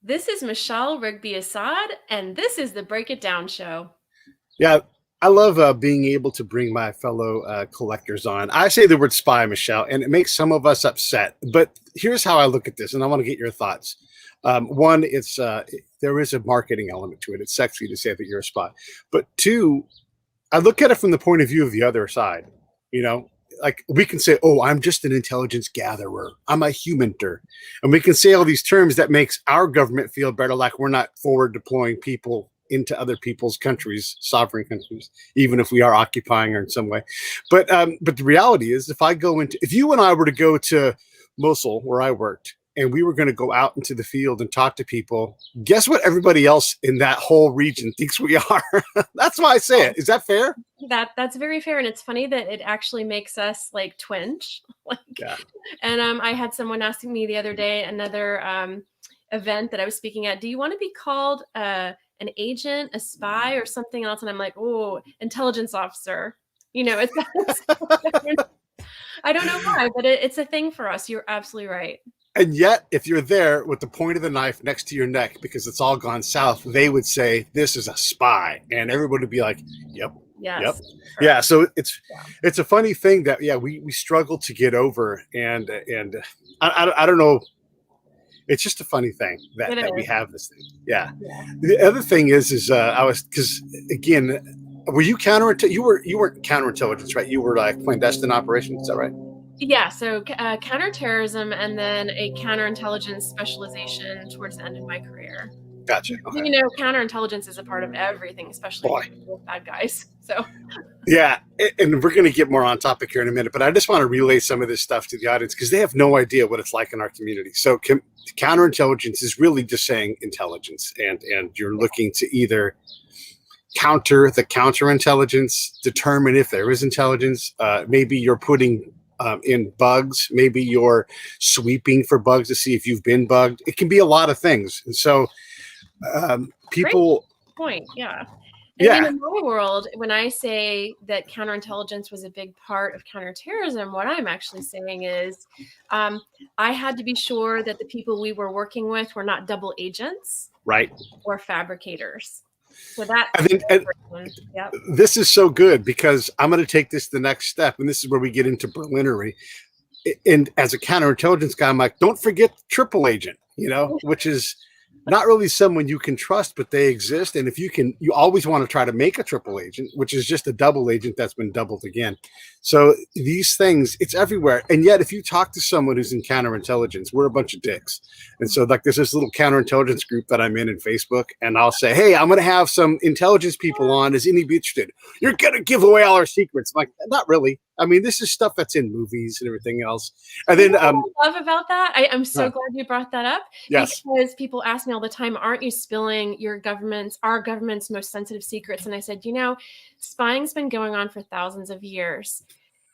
This is Michelle Rigby Assad, and this is the Break It Down Show. Yeah, I love being able to bring my fellow collectors on. I say the word spy, Michelle, and it makes some of us upset. But here's how I look at this, and I want to get your thoughts. One, it's there is a marketing element to it. It's sexy to say that you're a spy. But two, I look at it from the point of view of the other side. You know, like we can say, "Oh, I'm just an intelligence gatherer. I'm a humenter," and we can say all these terms that makes our government feel better, like we're not forward deploying people into other people's countries, sovereign countries, even if we are occupying or in some way. But the reality is, if you and I were to go to Mosul, where I worked, and we were going to go out into the field and talk to people, guess what everybody else in that whole region thinks we are? That's why I say it. Is that fair? That's very fair, and it's funny that it actually makes us like twinge. Yeah. And I had someone asking me the other day, another event that I was speaking at, do you want to be called an agent, a spy, or something else? And I'm like, oh, intelligence officer. You know, it's I don't know why, but it's a thing for us. You're absolutely right. And yet, if you're there with the point of the knife next to your neck because it's all gone south, they would say, this is a spy. And everyone would be like, yep. Yes. Yep. Yeah. So it's a funny thing that, we struggle to get over. And I don't know. It's just a funny thing that we have this thing. Yeah. The other thing is because again, were you you weren't counterintelligence, right? You were like clandestine operations. Is that right? Yeah, so counterterrorism and then a counterintelligence specialization towards the end of my career. Gotcha. Okay. You know, counterintelligence is a part of everything, especially with bad guys. So, yeah, and we're going to get more on topic here in a minute, but I just want to relay some of this stuff to the audience because they have no idea what it's like in our community. So, counterintelligence is really just saying intelligence, and you're looking to either counter the counterintelligence, determine if there is intelligence. Maybe you're putting in bugs. Maybe you're sweeping for bugs to see if you've been bugged. It can be a lot of things. And so people... Great point. Yeah. Yeah. In my world, when I say that counterintelligence was a big part of counterterrorism, what I'm actually saying is I had to be sure that the people we were working with were not double agents, right, or fabricators. So that this is so good because I'm going to take this the next step, and this is where we get into Berlinery. And as a counterintelligence guy, I'm like, don't forget triple agent, which is not really someone you can trust, but they exist. And if you always want to try to make a triple agent, which is just a double agent that's been doubled again. So these things, it's everywhere. And yet, if you talk to someone who's in counterintelligence, we're a bunch of dicks. And so like there's this little counterintelligence group that I'm in Facebook, and I'll say, hey, I'm going to have some intelligence people on. Is anybody interested? You're going to give away all our secrets. I'm like, not really. I mean, this is stuff that's in movies and everything else. And then I love about that. I'm so glad you brought that up. Yes. Because people ask me all the time, aren't you spilling our government's most sensitive secrets? And I said, spying's been going on for thousands of years.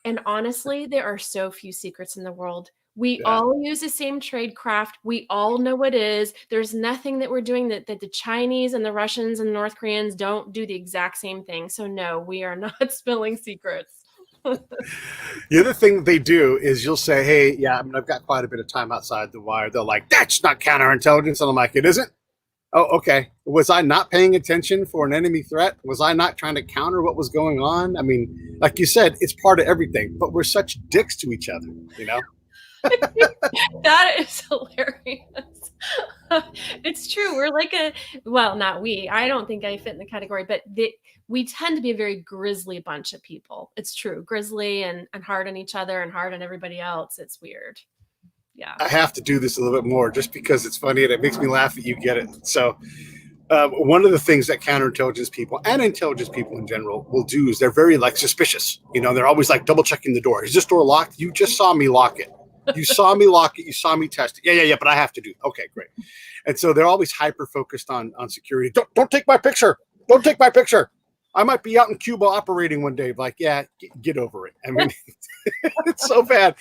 And honestly, there are so few secrets in the world. We all use the same trade craft. We all know what it is. There's nothing that we're doing that the Chinese and the Russians and the North Koreans don't do the exact same thing. So no, we are not spilling secrets. The other thing that they do is you'll say, hey, I've got quite a bit of time outside the wire. They're like, that's not counterintelligence. And I'm like, it isn't? Oh, okay. Was I not paying attention for an enemy threat? Was I not trying to counter what was going on? I mean, like you said, it's part of everything, but we're such dicks to each other, That is hilarious. It's true. We're like not we. I don't think I fit in the category, but we tend to be a very grisly bunch of people. It's true. Grisly and hard on each other and hard on everybody else. It's weird. Yeah. I have to do this a little bit more just because it's funny and it makes me laugh that you get it. So one of the things that counterintelligence people and intelligence people in general will do is they're very suspicious. They're always double checking the door. Is this door locked? You just saw me lock it. You saw me lock it. You saw me test it. Yeah. But I have to do it. Okay, great. And so they're always hyper focused on security. Don't take my picture. Don't take my picture. I might be out in Cuba operating one day. Like, get over it. I mean, it's so bad.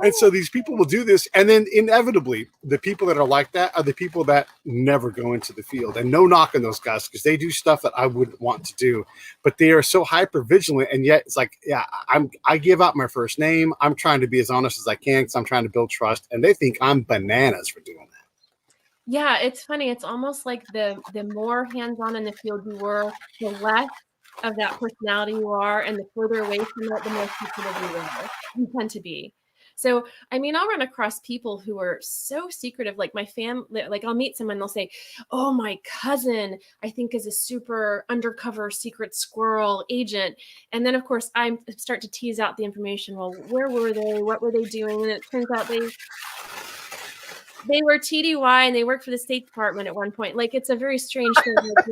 And so these people will do this. And then inevitably, the people that are like that are the people that never go into the field. And no knock on those guys because they do stuff that I wouldn't want to do. But they are so hyper vigilant. And yet it's like, I give out my first name. I'm trying to be as honest as I can because I'm trying to build trust. And they think I'm bananas for doing that. Yeah, it's funny. It's almost like the more hands-on in the field you were, the less of that personality you are, and the further away from it, the more secretive you tend to be. So, I mean, I'll run across people who are so secretive, like my family, like I'll meet someone, they'll say, "Oh, my cousin, I think is a super undercover secret squirrel agent." And then of course I start to tease out the information. Well, where were they? What were they doing? And it turns out they were TDY and they worked for the State Department at one point. Like, it's a very strange thing. Like,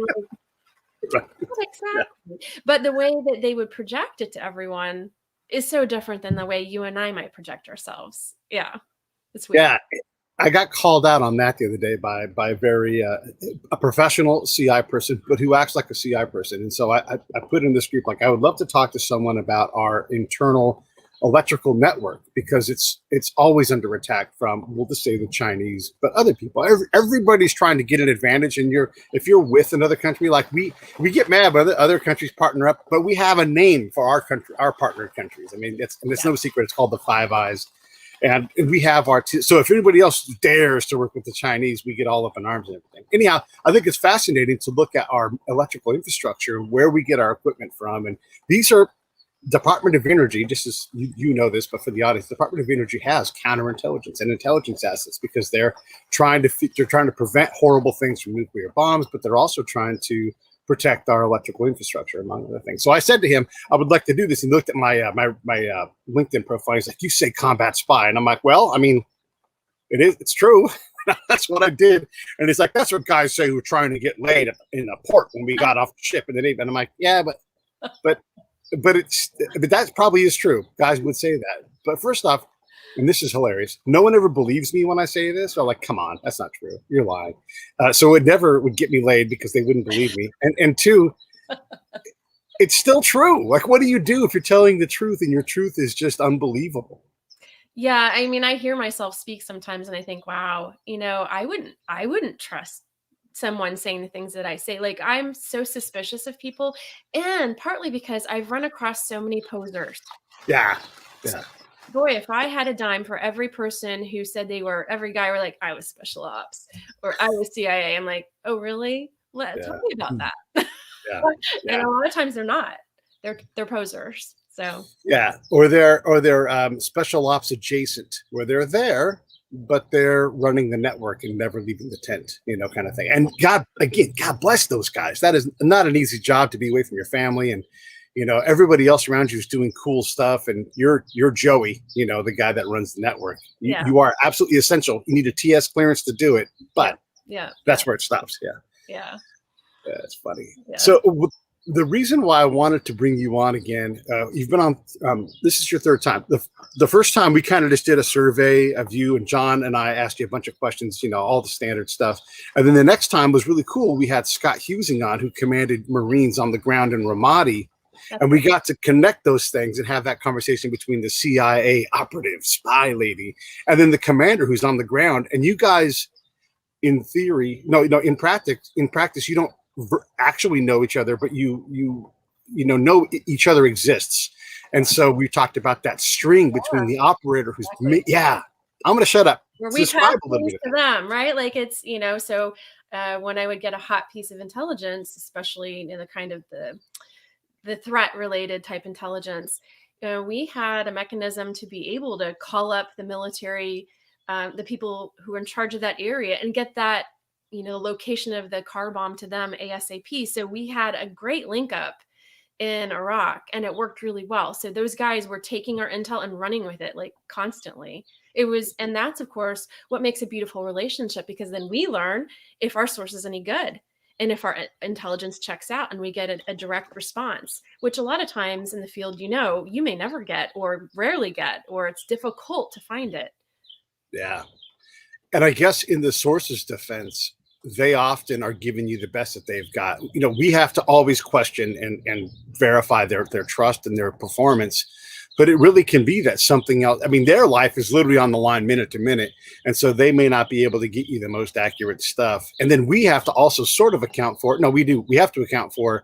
Right. not exactly. But the way that they would project it to everyone is so different than the way you and I might project ourselves. Yeah, it's weird. Yeah, I got called out on that the other day by a very a professional CI person, but who acts like a CI person. And so I put in this group, like, I would love to talk to someone about our internal electrical network, because it's always under attack from, we'll just say, the Chinese, but other people. Everybody's trying to get an advantage, and if you're with another country, like we get mad when other countries partner up, but we have a name for our country, our partner countries. I mean, it's no secret. It's called the Five Eyes. And we have so if anybody else dares to work with the Chinese, we get all up in arms and everything. Anyhow, I think it's fascinating to look at our electrical infrastructure, where we get our equipment from. And these are Department of Energy, just as you know this, but for the audience, Department of Energy has counterintelligence and intelligence assets, because they're trying to prevent horrible things from nuclear bombs, but they're also trying to protect our electrical infrastructure, among other things. So I said to him, I would like to do this. He looked at my my LinkedIn profile. He's like, "You say combat spy," and I'm like, "Well, I mean, it's true." That's what I did. And he's like, "That's what guys say who were trying to get laid in a port when we got off the ship in the Navy." And I'm like, "Yeah, but that probably is true. Guys would say that." But first off, and this is hilarious, no one ever believes me when I say this. They're like, "Come on, that's not true. You're lying." So it never would get me laid, because they wouldn't believe me. And two, it's still true. Like, what do you do if you're telling the truth and your truth is just unbelievable? Yeah, I mean, I hear myself speak sometimes and I think, wow, I wouldn't trust someone saying the things that I say. Like, I'm so suspicious of people, and partly because I've run across so many posers. Yeah. Yeah. Boy, if I had a dime for every person who said every guy were like, "I was special ops," or "I was CIA." I'm like, "Oh, really? Tell me about that." Yeah. And Yeah. a lot of times they're not. They're posers. So Yeah. Or they're special ops adjacent, where they're there, but they're running the network and never leaving the tent, kind of thing. And God bless those guys. That is not an easy job, to be away from your family, and everybody else around you is doing cool stuff, and you're Joey, the guy that runs the network. yeah, You are absolutely essential. You need a TS clearance to do it, but that's where it stops. yeah. It's funny. Yeah. So the reason why I wanted to bring you on again, you've been on, this is your third time. The first time we kind of just did a survey of you, and John and I asked you a bunch of questions, all the standard stuff. And then the next time was really cool. We had Scott Husing on, who commanded Marines on the ground in Ramadi. And we got to connect those things and have that conversation between the CIA operative, spy lady, and then the commander who's on the ground. And you guys, in theory, in practice, you don't actually know each other, but you know each other exists. And so we talked about that string between the operator who's I'm gonna shut up. Where we pass things to them, right? Like, it's so when I would get a hot piece of intelligence, especially in the kind of the threat related type intelligence, we had a mechanism to be able to call up the military, the people who are in charge of that area, and get that location of the car bomb to them ASAP. So we had a great link up in Iraq, and it worked really well. So those guys were taking our intel and running with it, like, constantly. And that's of course what makes a beautiful relationship, because then we learn if our source is any good, and if our intelligence checks out, and we get a direct response, which a lot of times in the field, you may never get, or rarely get, or it's difficult to find it. Yeah. And I guess in the source's defense, they often are giving you the best that they've got. We have to always question and verify their trust and their performance, but it really can be that something else. I mean, their life is literally on the line minute to minute. And so they may not be able to get you the most accurate stuff. And then we have to also sort of account for it. No, we do. We have to account for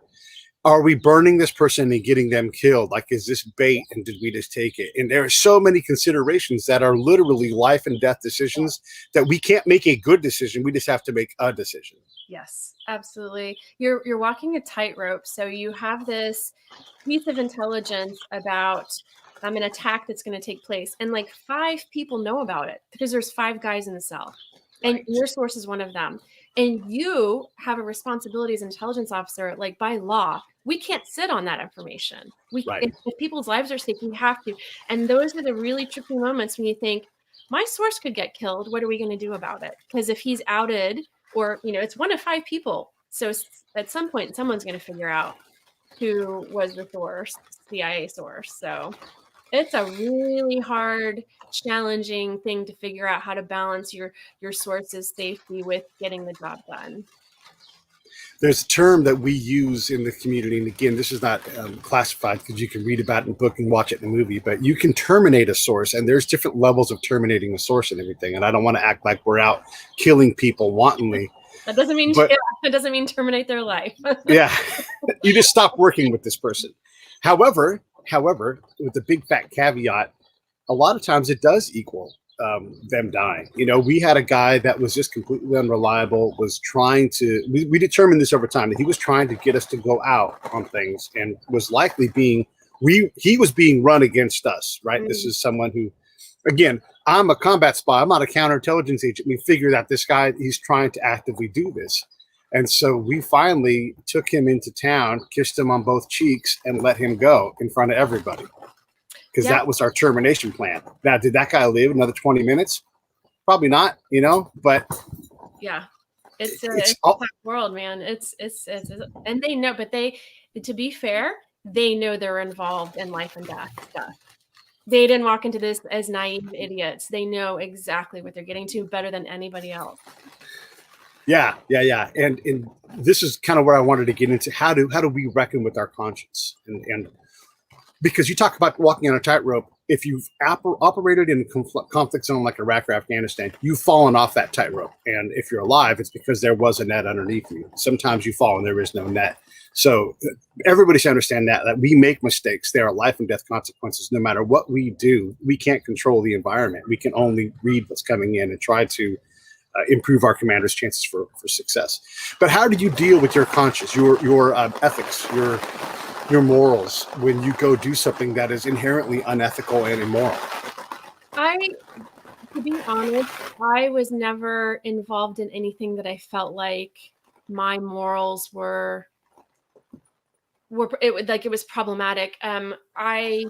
Are we burning this person and getting them killed? Like, is this bait and did we just take it? And there are so many considerations that are literally life and death decisions that we can't make a good decision. We just have to make a decision. Yes, absolutely. You're walking a tightrope. So you have this piece of intelligence about an attack that's going to take place, and like 5 people know about it because there's 5 guys in the cell, and your source is one of them. And you have a responsibility as an intelligence officer, like by law, we can't sit on that information. If people's lives are at stake, we have to. And those are the really tricky moments when you think, my source could get killed. What are we going to do about it? Because if he's outed, or, it's 1 of 5 people. So at some point, someone's going to figure out who was the source, CIA source. So it's a really hard, challenging thing to figure out how to balance your source's safety with getting the job done. There's a term that we use in the community, and again, this is not classified because you can read about it in a book and watch it in a movie, but you can terminate a source, and there's different levels of terminating a source and everything. And I don't want to act like we're out killing people wantonly. That doesn't mean it doesn't mean terminate their life. Yeah, you just stop working with this person. However, with the big fat caveat, a lot of times it does equal them dying. We had a guy that was just completely unreliable, was trying to, we determined this over time, that he was trying to get us to go out on things and was likely he was being run against us, right? Mm-hmm. This is someone who, again, I'm a combat spy. I'm not a counterintelligence agent. We figured out this guy, he's trying to actively do this. And so we finally took him into town, kissed him on both cheeks, and let him go in front of everybody. Because that was our termination plan. Now, did that guy live another 20 minutes? Probably not, but yeah, it's a tough world, man. It's and they know, but to be fair, they know they're involved in life and death stuff. They didn't walk into this as naive idiots. They know exactly what they're getting to better than anybody else. Yeah. And this is kind of where I wanted to get into. How do we reckon with our conscience? And because you talk about walking on a tightrope, if you've operated in a conflict zone like Iraq or Afghanistan, you've fallen off that tightrope. And if you're alive, it's because there was a net underneath you. Sometimes you fall and there is no net. So everybody should understand that we make mistakes. There are life and death consequences. No matter what we do, we can't control the environment. We can only read what's coming in and try to improve our commander's chances for success. But how do you deal with your conscience, your ethics, your morals when you go do something that is inherently unethical and immoral? To be honest, I was never involved in anything that I felt like my morals were it was problematic. I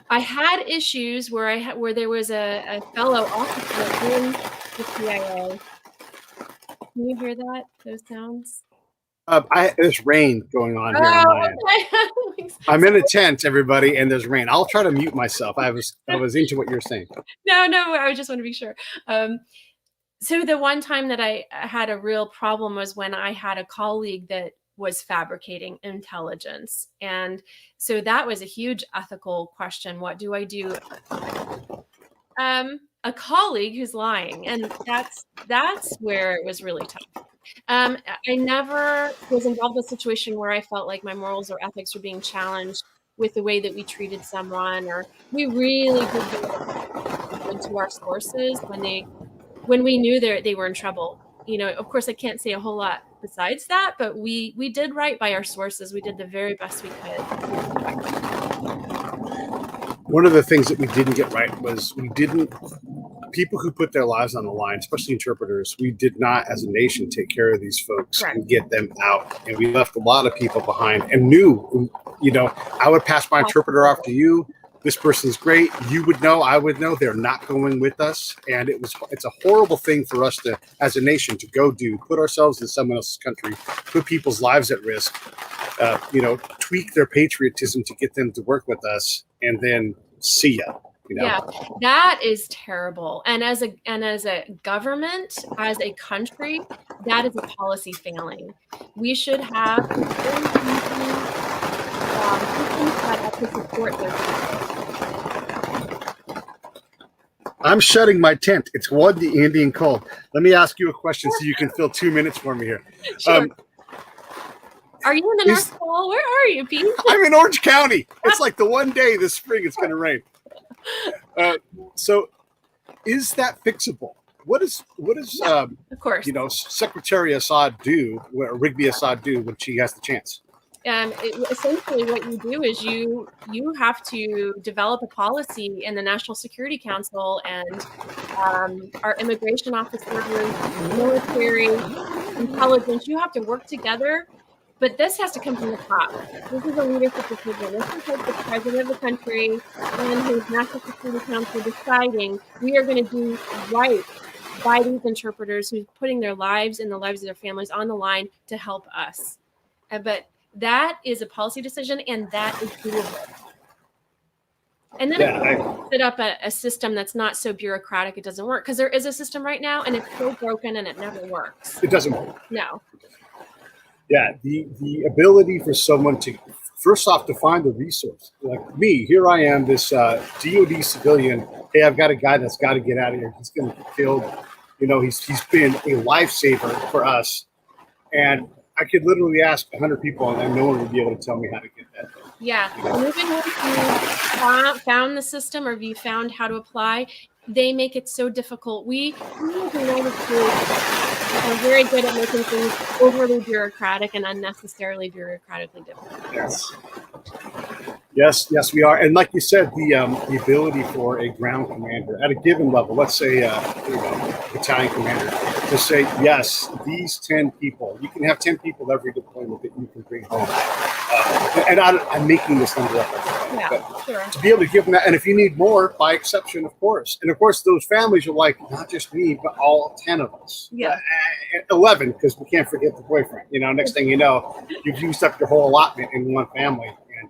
had issues where there was a fellow officer in the CIA. Can you hear that? Those sounds? There's rain going on here on my end. I'm in a tent, everybody, and there's rain. I'll try to mute myself. I was into what you're saying. No, I just want to be sure. So the one time that I had a real problem was when I had a colleague that was fabricating intelligence. And so that was a huge ethical question. What do I do? A colleague who's lying. And that's where it was really tough. I never was involved in a situation where I felt like my morals or ethics were being challenged with the way that we treated someone, or we really did go into our sources when we knew they were in trouble. Of course, I can't say a whole lot besides that, but we did right by our sources. We did the very best we could. One of the things that we didn't get right was people who put their lives on the line, especially interpreters, we did not, as a nation, take care of these folks and get them out. And we left a lot of people behind and knew, I would pass my interpreter off to you. This person's great. You would know, I would know they're not going with us. And it's a horrible thing for us to, as a nation, to put ourselves in someone else's country, put people's lives at risk, tweak their patriotism to get them to work with us, and then see ya. Yeah, that is terrible. And as a government, as a country, that is a policy failing. We should have systems set up to support those people. I'm shutting my tent. It's windy and cold. Let me ask you a question so you can fill 2 minutes for me here. Sure. Are you in the North Pole? Where are you, Pete? I'm in Orange County. It's like the one day this spring it's going to rain. So is that fixable? What is of course, Secretary Assad do, or Rigby Assad do when she has the chance? Essentially what you do is you have to develop a policy in the National Security Council, and our immigration officers, military, intelligence, you have to work together. But this has to come from the top. This is a leadership decision. This is like the president of the country and his National Security Council deciding we are going to do right by these interpreters who's putting their lives and the lives of their families on the line to help us. But that is a policy decision, and that is doable. And then set up a system that's not so bureaucratic it doesn't work, because there is a system right now and it's so broken and it never works. It doesn't work. No. Yeah, the ability for someone to, first off, to find the resource. Like me, here I am, this DOD civilian. Hey, I've got a guy that's got to get out of here. He's going to get killed. He's been a lifesaver for us. And I could literally ask 100 people, and no one would be able to tell me how to get that done. Yeah, and even once you found the system, or if you found how to apply, they make it so difficult. We in the United States are very good at making things overly bureaucratic and unnecessarily bureaucratically difficult. Yes, we are. And like you said, the ability for a ground commander at a given level, let's say battalion commander, to say, yes, these 10 people, you can have 10 people every deployment that you can bring home. And I'm making this number up. Yeah, sure. To be able to give them that, and if you need more, by exception, of course. And of course, those families are like, not just me, but all 10 of us. Yeah. 11, because we can't forget the boyfriend. Next thing you know, you've used up your whole allotment in one family. And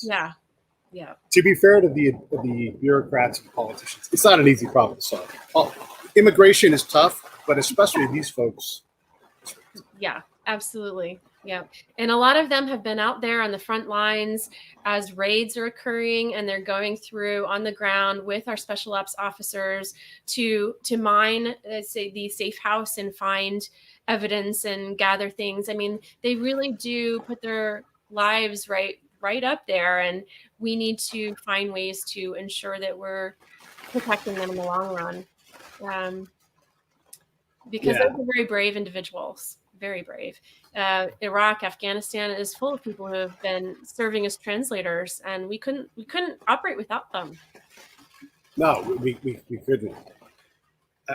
yeah. To be fair to the bureaucrats and politicians, it's not an easy problem to solve. Immigration is tough, but especially these folks. Yeah, absolutely. Yeah. And a lot of them have been out there on the front lines as raids are occurring, and they're going through on the ground with our special ops officers to mine, say, the safe house and find evidence and gather things. I mean, they really do put their lives right up there, and we need to find ways to ensure that we're protecting them in the long run. Because those are very brave individuals, very brave. Iraq, Afghanistan is full of people who have been serving as translators, and we couldn't operate without them. No, we couldn't.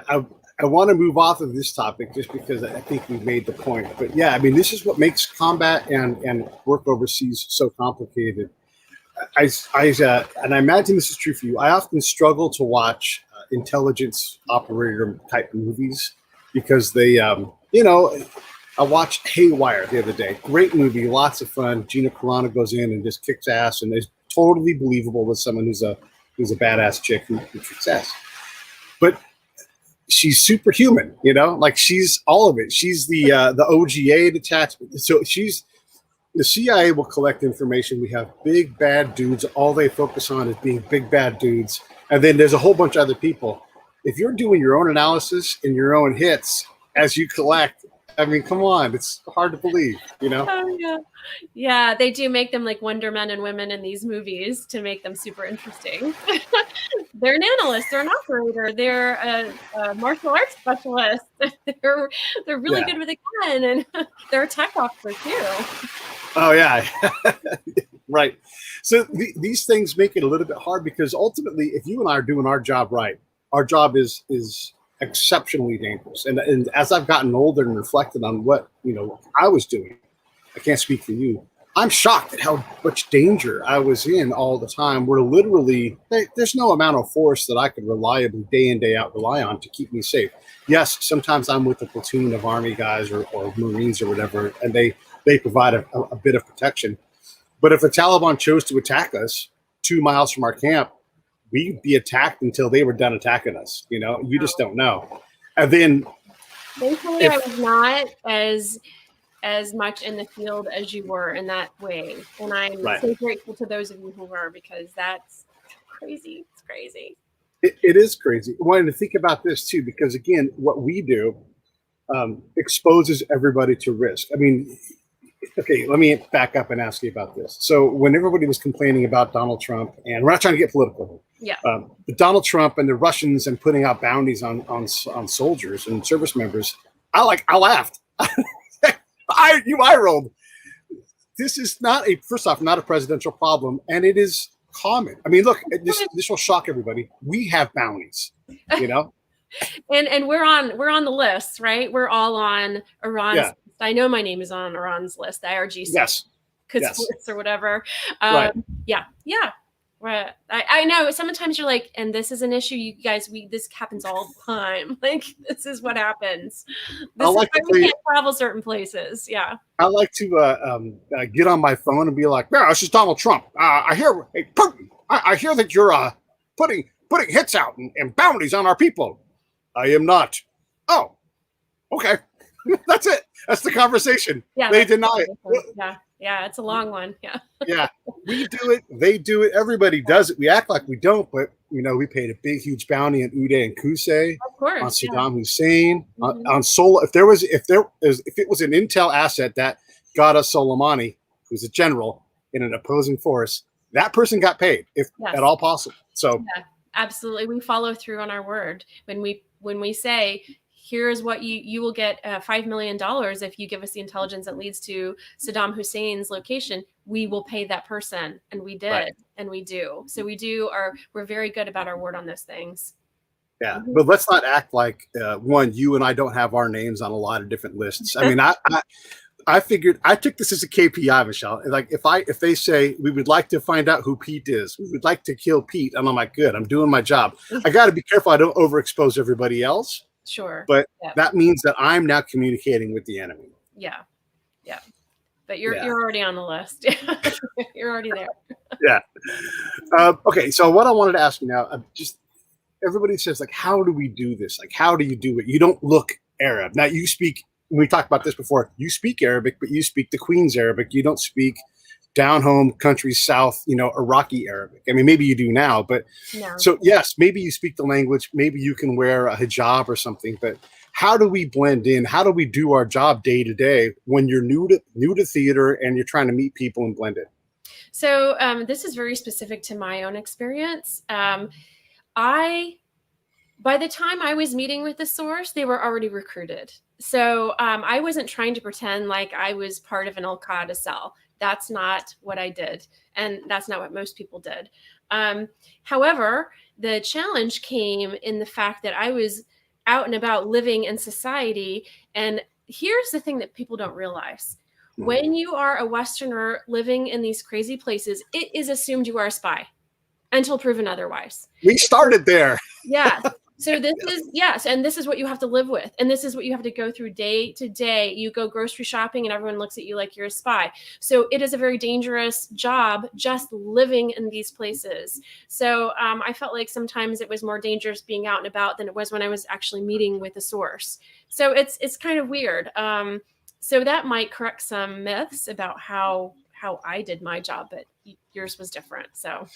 I want to move off of this topic just because I think we've made the point. But yeah, I mean, this is what makes combat and work overseas so complicated. And I imagine this is true for you. I often struggle to watch intelligence operator type movies because they, I watched Haywire the other day. Great movie, lots of fun. Gina Carano goes in and just kicks ass, and it's totally believable with someone who's a badass chick who kicks ass. But she's superhuman, like she's all of it. She's the OGA detachment. So the CIA will collect information. We have big bad dudes. All they focus on is being big bad dudes. And then there's a whole bunch of other people. If you're doing your own analysis and your own hits as you collect, I mean, come on, it's hard to believe, Oh, yeah. Yeah, they do make them like Wonder Men and women in these movies to make them super interesting. They're an analyst, they're an operator, they're a martial arts specialist. They're really good with a gun, and they're a tech officer too. Oh yeah, right. So these things make it a little bit hard because ultimately, if you and I are doing our job right, our job is exceptionally dangerous. And as I've gotten older and reflected on what I was doing, I can't speak for you. I'm shocked at how much danger I was in all the time. Where literally there's no amount of force that I could reliably day in day out rely on to keep me safe. Yes, sometimes I'm with a platoon of Army guys or Marines or whatever, and they provide a bit of protection. But if the Taliban chose to attack us 2 miles from our camp, we'd be attacked until they were done attacking us. You just don't know. And then thankfully I was not as much in the field as you were in that way. And I'm so grateful to those of you who were, because that's crazy. It's crazy. It is crazy. I wanted to think about this too, because again, what we do exposes everybody to risk. I mean, Okay, let me back up and ask you about this. So when everybody was complaining about Donald Trump, and we're not trying to get political, Yeah. but Donald Trump and the Russians and putting out bounties on soldiers and service members, I laughed. I rolled. This is not first off, not a presidential problem, and it is common. I mean, look, this will shock everybody. We have bounties, you know. And we're on the list, right? We're all on Iran's. Yeah. I know my name is on Iran's list, the IRGC. Yes. Or whatever. Right. Yeah. Right. I know sometimes you're like, and this is an issue, you guys, this happens all the time. Like, this is what happens. This is why we can't travel certain places. Yeah. I like to get on my phone and be like, "Yeah, this is Donald Trump. I hear, hey, Putin, I hear that you're putting hits out and bounties on our people." I am not. Oh, okay. That's it. That's the conversation. Yeah, they deny it. Yeah, it's a long one. Yeah. Yeah, we do it. They do it. Everybody does it. We act like we don't, but we paid a big, huge bounty on Uday and Qusay, on Saddam Hussein, on If it was an intel asset that got us Soleimani, who's a general in an opposing force, that person got paid, if at all possible. So, absolutely, we follow through on our word when we say, here's what you will get $5 million if you give us the intelligence that leads to Saddam Hussein's location. We will pay that person, and we did, right. And we do. So we're very good about our word on those things. Yeah, but let's not act like you and I don't have our names on a lot of different lists. I mean, I figured I took this as a KPI, Michele. Like if they say we would like to find out who Pete is, we would like to kill Pete, and I'm like, good, I'm doing my job. I got to be careful I don't overexpose everybody else. Sure. But that means that I'm now communicating with the enemy. Yeah. But you're already on the list. You're already there. Yeah. Okay. So what I wanted to ask you now, just everybody says, like, how do we do this? Like, how do you do it? You don't look Arab. Now you speak. We talked about this before. You speak Arabic, but you speak the Queen's Arabic. You don't speak down home countries south, Iraqi Arabic. I mean, maybe you do now, but no. So yes, maybe you speak the language, maybe you can wear a hijab or something, but how do we blend in? How do we do our job day to day when you're new to theater and you're trying to meet people and blend in? So this is very specific to my own experience. By the time I was meeting with the source, they were already recruited. So I wasn't trying to pretend like I was part of an al-Qa'ida cell. That's not what I did. And that's not what most people did. However, the challenge came in the fact that I was out and about living in society. And here's the thing that people don't realize. When you are a Westerner living in these crazy places, it is assumed you are a spy until proven otherwise. We started there. Yeah. So this is, yes, and this is what you have to live with. And this is what you have to go through day to day. You go grocery shopping and everyone looks at you like you're a spy. So it is a very dangerous job just living in these places. So I felt like sometimes it was more dangerous being out and about than it was when I was actually meeting with a source. So it's kind of weird. So that might correct some myths about how I did my job, but yours was different. So.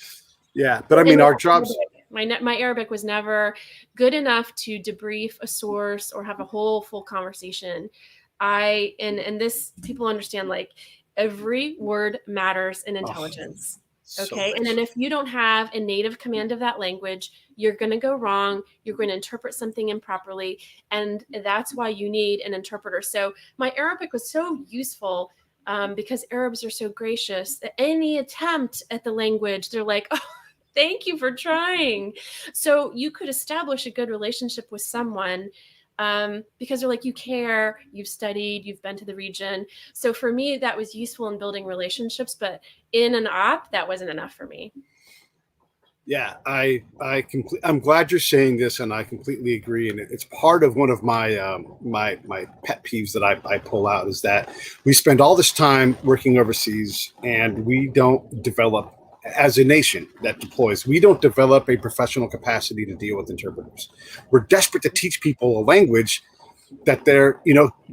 Yeah, but I mean, our jobs. My Arabic was never good enough to debrief a source or have a full conversation. And this, people understand, like, every word matters in intelligence. Okay. And then if you don't have a native command of that language, you're going to go wrong. You're going to interpret something improperly. And that's why you need an interpreter. So my Arabic was so useful because Arabs are so gracious. Any attempt at the language, they're like, oh, thank you for trying. So you could establish a good relationship with someone because they're like, you care, you've studied, you've been to the region. So for me, that was useful in building relationships, but in an op, that wasn't enough for me. Yeah, I'm glad you're saying this, and I completely agree. And it's part of one of my my pet peeves that I pull out is that we spend all this time working overseas, and we don't develop, as a nation that deploys, we don't develop a professional capacity to deal with interpreters. We're desperate to teach people a language that they're,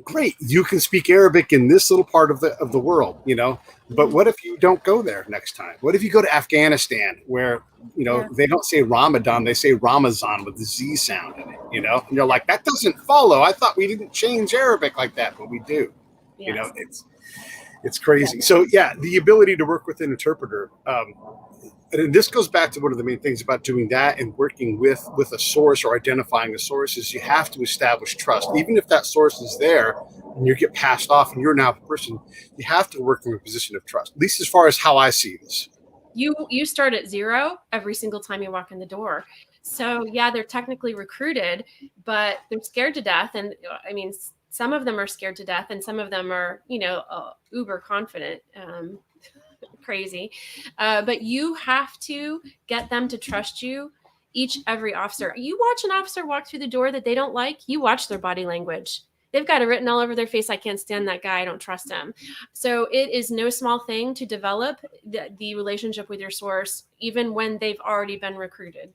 great, you can speak Arabic in this little part of the world, but what if you don't go there next time? What if you go to Afghanistan where, they don't say Ramadan, they say Ramazan with the Z sound in it, and you're like, that doesn't follow. I thought we didn't change Arabic like that, but we do. Yes. It's crazy. So yeah, the ability to work with an interpreter. And this goes back to one of the main things about doing that and working with a source or identifying a source is you have to establish trust. Even if that source is there and you get passed off and you're now the person, you have to work from a position of trust, at least as far as how I see this. You start at zero every single time you walk in the door. So yeah, they're technically recruited, but they're scared to death. And I mean, some of them are scared to death and some of them are, uber confident. Crazy. But you have to get them to trust you. Every officer, you watch an officer walk through the door that they don't like, you watch their body language. They've got it written all over their face. I can't stand that guy. I don't trust him. So it is no small thing to develop the relationship with your source, even when they've already been recruited.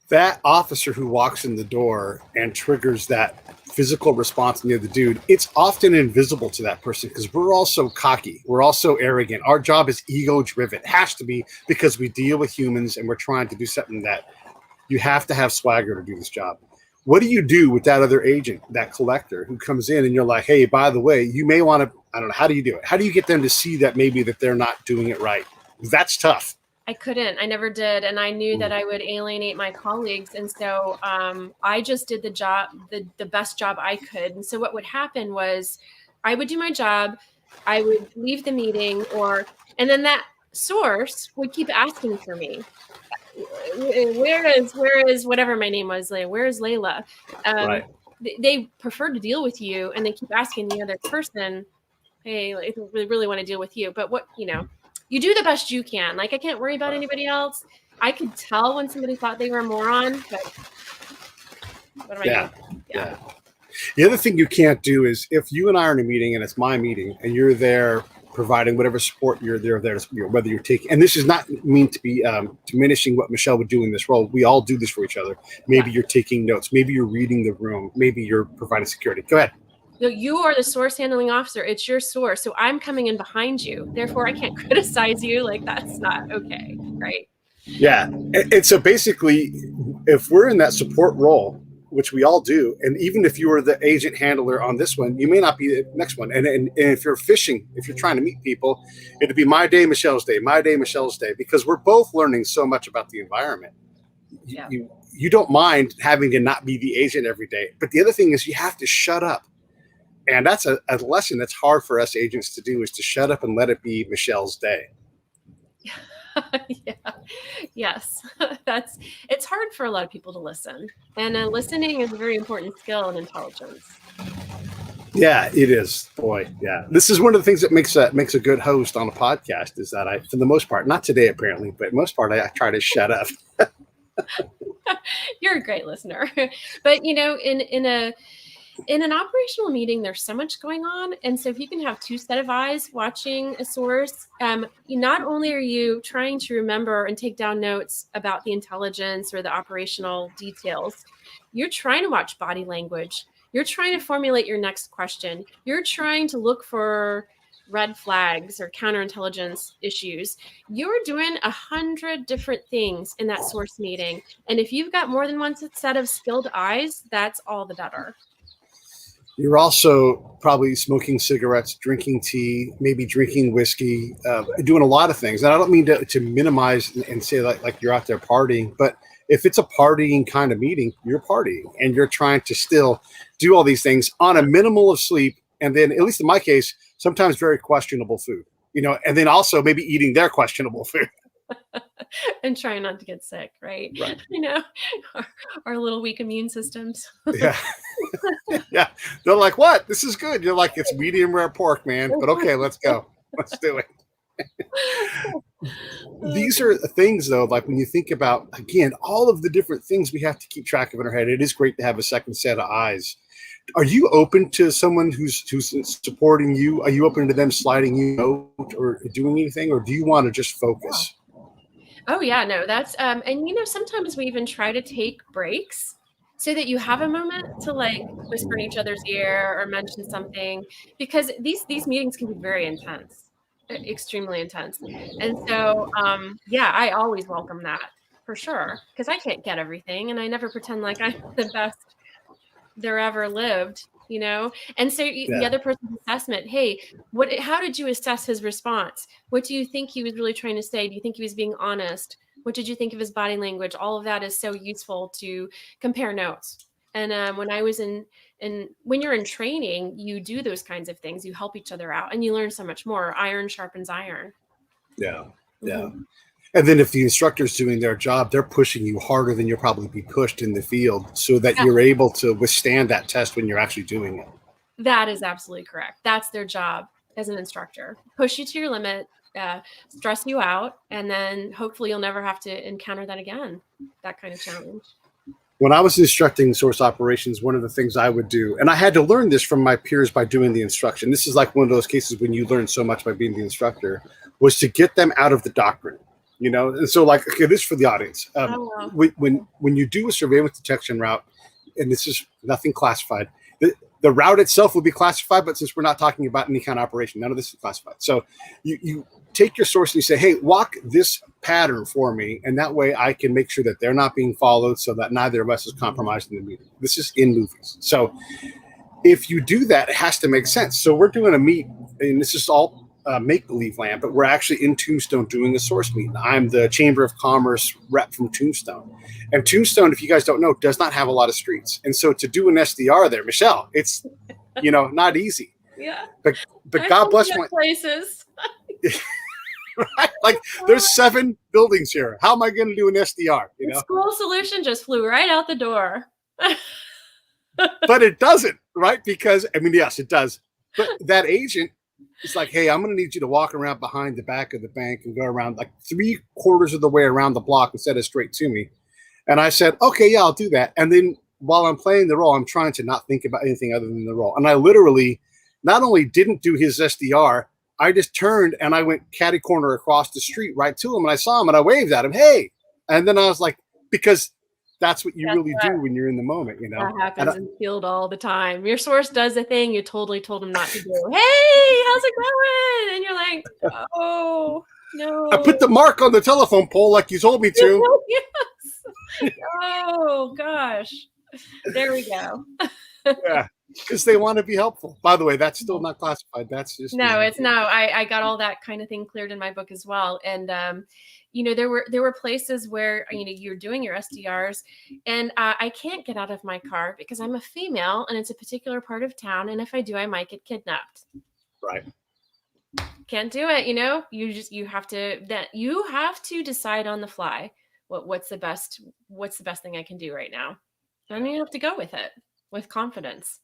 That officer who walks in the door and triggers that physical response in the other dude, it's often invisible to that person because we're all so cocky. We're all so arrogant. Our job is ego driven. It has to be because we deal with humans and we're trying to do something that you have to have swagger to do this job. What do you do with that other agent, that collector who comes in and you're like, hey, by the way, you may want to, I don't know, how do you do it? How do you get them to see that maybe that they're not doing it right? That's tough. I couldn't. I never did. And I knew that I would alienate my colleagues. And so I just did the job, the best job I could. And so what would happen was I would do my job. I would leave the meeting and then that source would keep asking for me. Where is whatever my name was, where is Layla? Right. They prefer to deal with you and they keep asking the other person, hey, we really want to deal with you. But what, you do the best you can. I can't worry about anybody else. I could tell when somebody thought they were a moron, but what am I doing? Yeah. The other thing you can't do is if you and I are in a meeting and it's my meeting and you're there providing whatever support you're there, whether you're taking, and this is not mean to be diminishing what Michele would do in this role. We all do this for each other. Maybe you're taking notes. Maybe you're reading the room. Maybe you're providing security. Go ahead. No, you are the source handling officer. It's your source. So I'm coming in behind you. Therefore, I can't criticize you. That's not okay, right? Yeah. And so basically, if we're in that support role, which we all do, and even if you were the agent handler on this one, you may not be the next one. And if you're fishing, if you're trying to meet people, it'd be my day, Michele's day, my day, Michele's day, because we're both learning so much about the environment. Yeah. You don't mind having to not be the agent every day. But the other thing is you have to shut up. And that's a lesson that's hard for us agents to do, is to shut up and let it be Michele's day. Yeah. Yes. It's hard for a lot of people to listen. And listening is a very important skill in intelligence. Yeah, it is. Boy, yeah. This is one of the things that makes a good host on a podcast is that I, for the most part, not today apparently, but most part, I try to shut up. You're a great listener. But, in an operational meeting, there's so much going on. And so if you can have two set of eyes watching a source, not only are you trying to remember and take down notes about the intelligence or the operational details, you're trying to watch body language. You're trying to formulate your next question. You're trying to look for red flags or counterintelligence issues. You're doing 100 different things in that source meeting. And if you've got more than one set of skilled eyes, that's all the better. You're also probably smoking cigarettes, drinking tea, maybe drinking whiskey, doing a lot of things. And I don't mean to minimize and say like you're out there partying, but if it's a partying kind of meeting, you're partying and you're trying to still do all these things on a minimal of sleep. And then, at least in my case, sometimes very questionable food, and then also maybe eating their questionable food. And trying not to get sick, right? Our little weak immune systems. Yeah. Yeah. They're like, what? This is good. You're like, it's medium rare pork, man. But okay, let's go. Let's do it. These are things, though, like when you think about, again, all of the different things we have to keep track of in our head, it is great to have a second set of eyes. Are you open to someone who's supporting you? Are you open to them sliding you out or doing anything? Or do you want to just focus? Oh, yeah, no, that's, and sometimes we even try to take breaks so that you have a moment to whisper in each other's ear or mention something, because these meetings can be very intense, extremely intense. And so, I always welcome that for sure, because I can't get everything and I never pretend like I'm the best there ever lived. you know? And so the other person's assessment, hey, how did you assess his response? What do you think he was really trying to say? Do you think he was being honest? What did you think of his body language? All of that is so useful to compare notes. And when I was when you're in training, you do those kinds of things. You help each other out and you learn so much more. Iron sharpens iron. Yeah. Yeah. And then if the instructor's doing their job, they're pushing you harder than you'll probably be pushed in the field so that you're able to withstand that test when you're actually doing it. That is absolutely correct. That's their job as an instructor. Push you to your limit, stress you out, and then hopefully you'll never have to encounter that again, that kind of challenge. When I was instructing source operations, one of the things I would do, and I had to learn this from my peers by doing the instruction. This is like one of those cases when you learn so much by being the instructor, was to get them out of the doctrine. You know, and so like, okay, this is for the audience. When you do a surveillance detection route, and this is nothing classified, the route itself will be classified, but since we're not talking about any kind of operation, none of this is classified. So you take your source and you say, hey, walk this pattern for me, and that way I can make sure that they're not being followed so that neither of us is compromised in the meeting. This is in movies. So if you do that, it has to make sense. So we're doing a meet, and this is all make-believe land, but we're actually in Tombstone doing a source meeting. I'm the Chamber of Commerce rep from Tombstone. And Tombstone, if you guys don't know, does not have a lot of streets. And so to do an SDR there, Michelle, it's, you know, not easy. Yeah. But God bless my places. Right? Like there's 7 buildings here. How am I going to do an SDR? You know? The school solution just flew right out the door. But it doesn't, right? Because, I mean, yes, it does. But that agent, it's like, hey, I'm going to need you to walk around behind the back of the bank and go around like 3/4 of the way around the block instead of straight to me. And I said, okay, yeah, I'll do that. And then while I'm playing the role, I'm trying to not think about anything other than the role. And I literally not only didn't do his SDR, I just turned and I went catty corner across the street right to him. And I saw him and I waved at him, hey. And then I was like, because that's what you really do when you're in the moment, you know. That happens in the field all the time. Your source does a thing you totally told him not to do. Hey, how's it going? And you're like, oh, no. I put the mark on the telephone pole like you told me to. Yes. Oh, gosh. There we go. Yeah, because they want to be helpful. By the way, that's still not classified. That's just it's no. I got all that kind of thing cleared in my book as well. And you know, there were places where, you know, you're doing your SDRs and I can't get out of my car because I'm a female and it's a particular part of town. And if I do, I might get kidnapped. Right. Can't do it. You know, you have to decide on the fly what's the best thing I can do right now. And you have to go with it with confidence.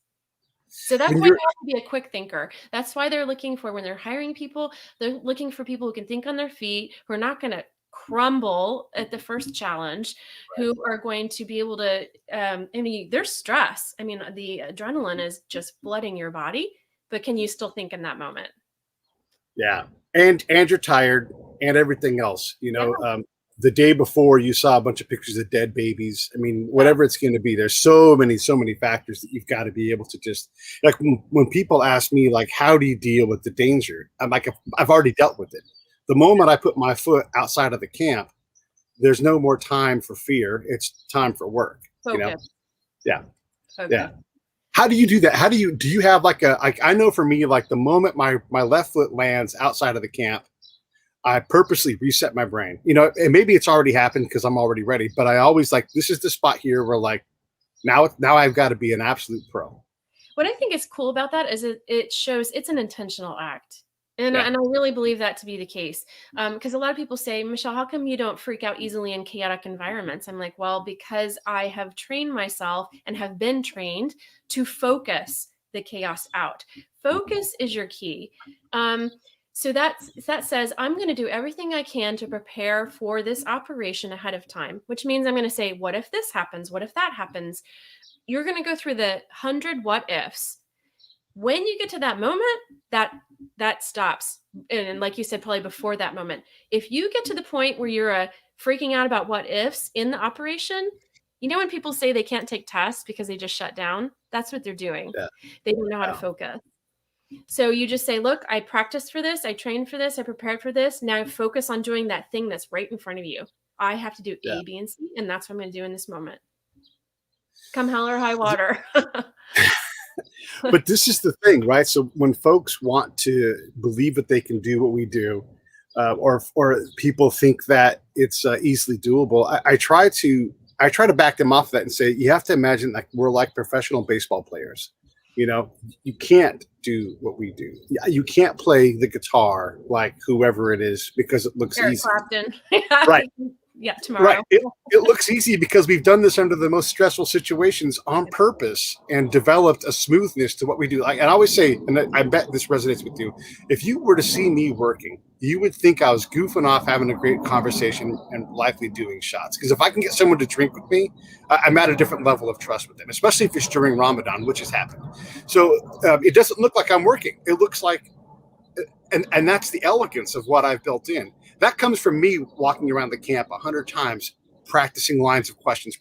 So that's why you have to be a quick thinker. That's why they're looking for, when they're hiring people, they're looking for people who can think on their feet, who are not going to crumble at the first challenge, who are going to be able to, I mean, there's stress. I mean, the adrenaline is just flooding your body, but can you still think in that moment? Yeah. And you're tired and everything else, you know, the day before you saw a bunch of pictures of dead babies. I mean, whatever it's going to be, there's so many factors that you've got to be able to just, like when people ask me, like, how do you deal with the danger? I'm like, I've already dealt with it. The moment I put my foot outside of the camp, there's no more time for fear. It's time for work. Focus. You know? Yeah. Okay. Yeah. How do you do that? Do you have like I know for me, like the moment my left foot lands outside of the camp, I purposely reset my brain, you know, and maybe it's already happened because I'm already ready, but I always like, this is the spot here where like, now I've got to be an absolute pro. What I think is cool about that is it shows it's an intentional act. And I really believe that to be the case. Because a lot of people say, Michelle, how come you don't freak out easily in chaotic environments? I'm like, well, because I have trained myself and have been trained to focus the chaos out. Focus is your key. So that says, I'm going to do everything I can to prepare for this operation ahead of time, which means I'm going to say, what if this happens? What if that happens? You're going to go through the 100 what ifs. When you get to that moment, that stops. And like you said, probably before that moment, if you get to the point where you're freaking out about what ifs in the operation, you know, when people say they can't take tests because they just shut down, that's what they're doing. Yeah. They don't know how to focus. So you just say, look, I practiced for this. I trained for this. I prepared for this. Now focus on doing that thing that's right in front of you. I have to do A, B, and C. And that's what I'm going to do in this moment. Come hell or high water. But this is the thing, right? So when folks want to believe that they can do what we do, or people think that it's easily doable, I try to back them off of that and say you have to imagine like we're like professional baseball players. You know, you can't do what we do. You can't play the guitar like whoever it is because it looks Eric easy. Clapton. Right. Yeah, tomorrow. Right. It looks easy because we've done this under the most stressful situations on purpose and developed a smoothness to what we do. And I always say, and I bet this resonates with you, if you were to see me working, you would think I was goofing off, having a great conversation, and likely doing shots. Because if I can get someone to drink with me, I'm at a different level of trust with them, especially if it's during Ramadan, which has happened. So it doesn't look like I'm working. It looks like, and that's the elegance of what I've built in. That comes from me walking around the camp 100 times, practicing lines of questions,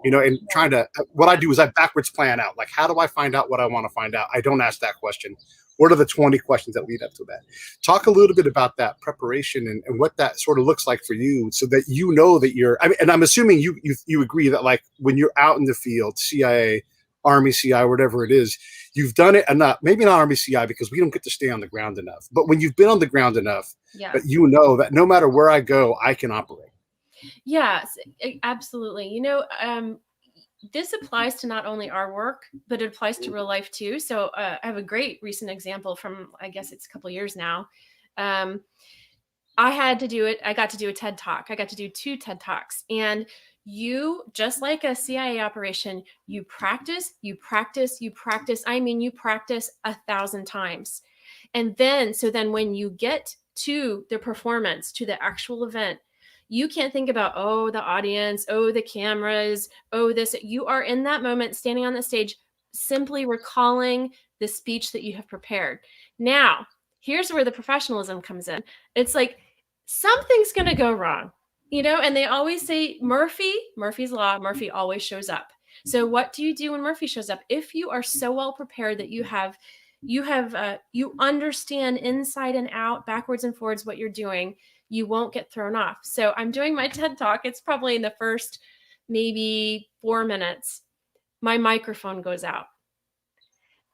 and trying to, what I do is I backwards plan out, like, how do I find out what I want to find out? I don't ask that question. What are the 20 questions that lead up to that? Talk a little bit about that preparation and what that sort of looks like for you so that you know that and I'm assuming you agree that like when you're out in the field, CIA, Army CI, whatever it is, you've done it enough, maybe not Army CI because we don't get to stay on the ground enough, but when you've been on the ground enough, that you know that no matter where I go, I can operate. Yes, absolutely. This applies to not only our work, but it applies to real life too. So I have a great recent example from, I guess it's a couple of years now. I had to do it. I got to do a TED Talk. I got to do 2 TED Talks. And you, just like a CIA operation, you practice, you practice, you practice. I mean, you practice 1,000 times. And then when you get to the performance, to the actual event, you can't think about, oh, the audience, oh, the cameras, oh, this. You are in that moment, standing on the stage, simply recalling the speech that you have prepared. Now, here's where the professionalism comes in. It's like something's going to go wrong, and they always say Murphy's law, Murphy always shows up. So what do you do when Murphy shows up? If you are so well prepared that you understand inside and out, backwards and forwards what you're doing, you won't get thrown off. So I'm doing my TED Talk. It's probably in the first maybe 4 minutes. My microphone goes out.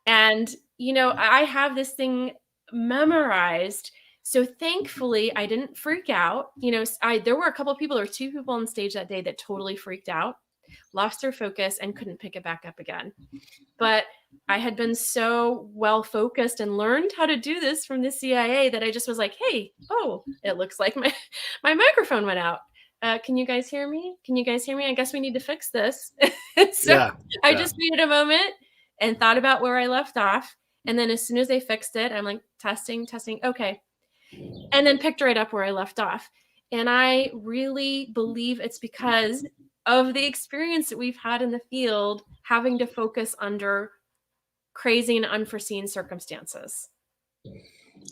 And, I have this thing memorized. So thankfully, I didn't freak out. There were a couple of people, there were 2 people on stage that day that totally freaked out, lost their focus, and couldn't pick it back up again. But I had been so well focused and learned how to do this from the CIA that I just was like, hey, it looks like my microphone went out. Can you guys hear me? I guess we need to fix this. I just waited a moment and thought about where I left off. And then as soon as they fixed it, I'm like, testing. Okay. And then picked right up where I left off. And I really believe it's because of the experience that we've had in the field, having to focus under crazy and unforeseen circumstances.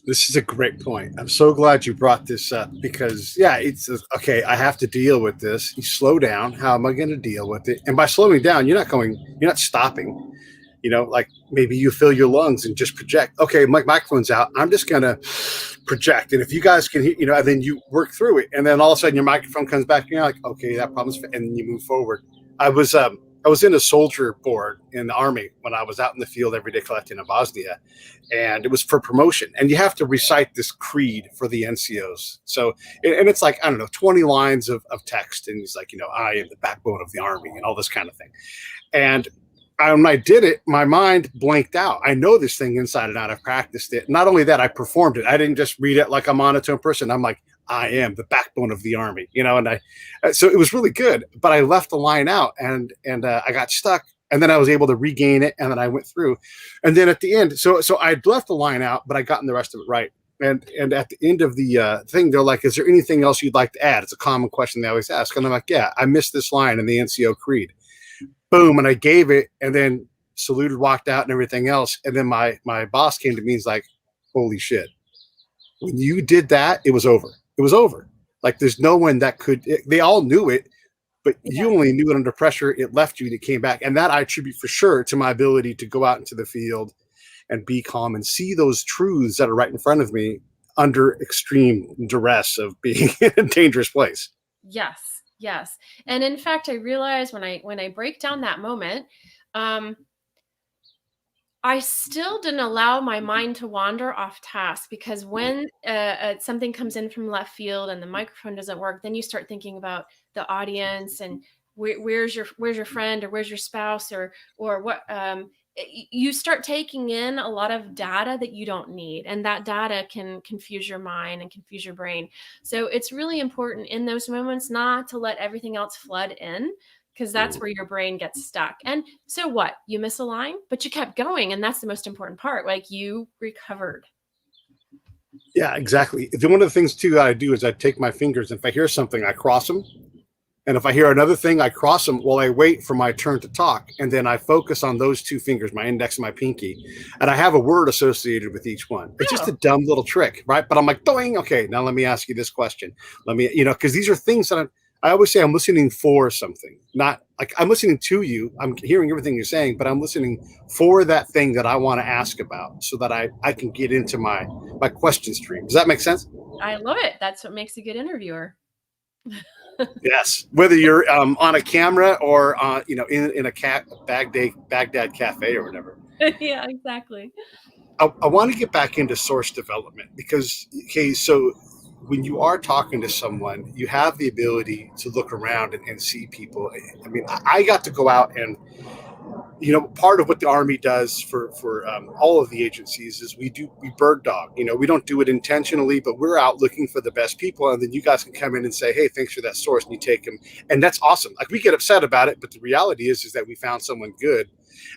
This is a great point. I'm so glad you brought this up because, it's okay. I have to deal with this. You slow down. How am I going to deal with it? And by slowing down, you're not stopping. Like maybe you fill your lungs and just project. Okay, my microphone's out. I'm just going to project. And if you guys can hear, and then you work through it. And then all of a sudden your microphone comes back and you're like, okay, that problem's, and then you move forward. I was in a soldier board in the Army when I was out in the field every day collecting in Bosnia, and it was for promotion. And you have to recite this creed for the NCOs. So, and it's like, I don't know, 20 lines of text. And he's like, I am the backbone of the Army and all this kind of thing. And when I did it, my mind blanked out. I know this thing inside and out. I've practiced it. Not only that, I performed it. I didn't just read it like a monotone person. I'm like, I am the backbone of the Army, and so it was really good, but I left the line out and I got stuck, and then I was able to regain it. And then I went through, and then at the end, so I'd left the line out, but I gotten the rest of it right. And at the end of the thing, they're like, is there anything else you'd like to add? It's a common question they always ask. And I'm like, yeah, I missed this line in the NCO creed. Boom. And I gave it, and then saluted, walked out and everything else. And then my boss came to me and he's like, holy shit. When you did that, it was over. It was over. Like there's no one that they all knew it, but you only knew it under pressure. It left you and it came back. And that I attribute for sure to my ability to go out into the field and be calm and see those truths that are right in front of me under extreme duress of being in a dangerous place. Yes. And in fact, I realized when I break down that moment, I still didn't allow my mind to wander off task, because when something comes in from left field and the microphone doesn't work, then you start thinking about the audience and where's your friend, or where's your spouse, or what. You start taking in a lot of data that you don't need, and that data can confuse your mind and confuse your brain. So it's really important in those moments not to let everything else flood in, because that's where your brain gets stuck. And so what? You miss a line, but you kept going. And that's the most important part. Like, you recovered. Yeah, exactly. One of the things too that I do is I take my fingers, and if I hear something, I cross them. And if I hear another thing, I cross them while I wait for my turn to talk. And then I focus on those two fingers, my index and my pinky. And I have a word associated with each one. It's just a Oh, dumb little trick, right? But I'm like, doing, okay, now let me ask you this question. Let me, because these are things that I always say I'm listening for something, not like I'm listening to you. I'm hearing everything you're saying, but I'm listening for that thing that I want to ask about so that I can get into my question stream. Does that make sense? I love it. That's what makes a good interviewer. Yes, whether you're on a camera or in a Baghdad cafe or whatever. Yeah, exactly. I want to get back into source development because, okay, so when you are talking to someone, you have the ability to look around and see people. I mean, I got to go out and part of what the Army does for all of the agencies is we bird dog. We don't do it intentionally, but we're out looking for the best people, and then you guys can come in and say, "Hey, thanks for that source," and you take them, and that's awesome. Like, we get upset about it, but the reality is that we found someone good,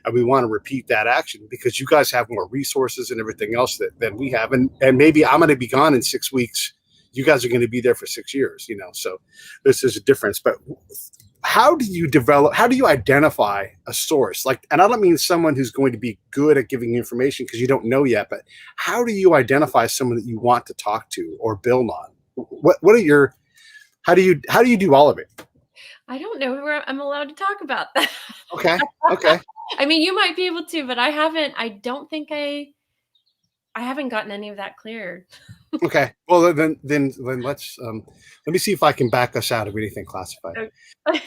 and we want to repeat that action because you guys have more resources and everything else than we have, and maybe I'm going to be gone in 6 weeks. You guys are going to be there for 6 years, so this is a difference. But how do you identify a source, like, and I don't mean someone who's going to be good at giving information because you don't know yet, but how do you identify someone that you want to talk to or build on? What are your how do you do all of it? I don't know where I'm allowed to talk about that. Okay, okay, I mean, you might be able to, but I haven't. I don't think I haven't gotten any of that cleared. okay. Well, then let me see if I can back us out of anything classified.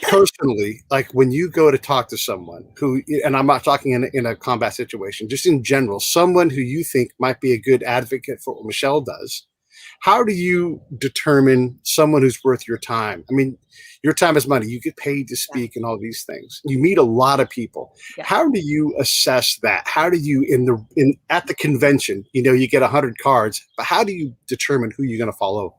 Personally, like, when you go to talk to someone who, and I'm not talking in a combat situation, just in general, someone who you think might be a good advocate for what Michele does, how do you determine someone who's worth your time? I mean, your time is money. You get paid to Yeah. speak and all these things. You meet a lot of people. Yeah. How do you assess that? How do you at the convention, you get 100 cards, but how do you determine who you're going to follow?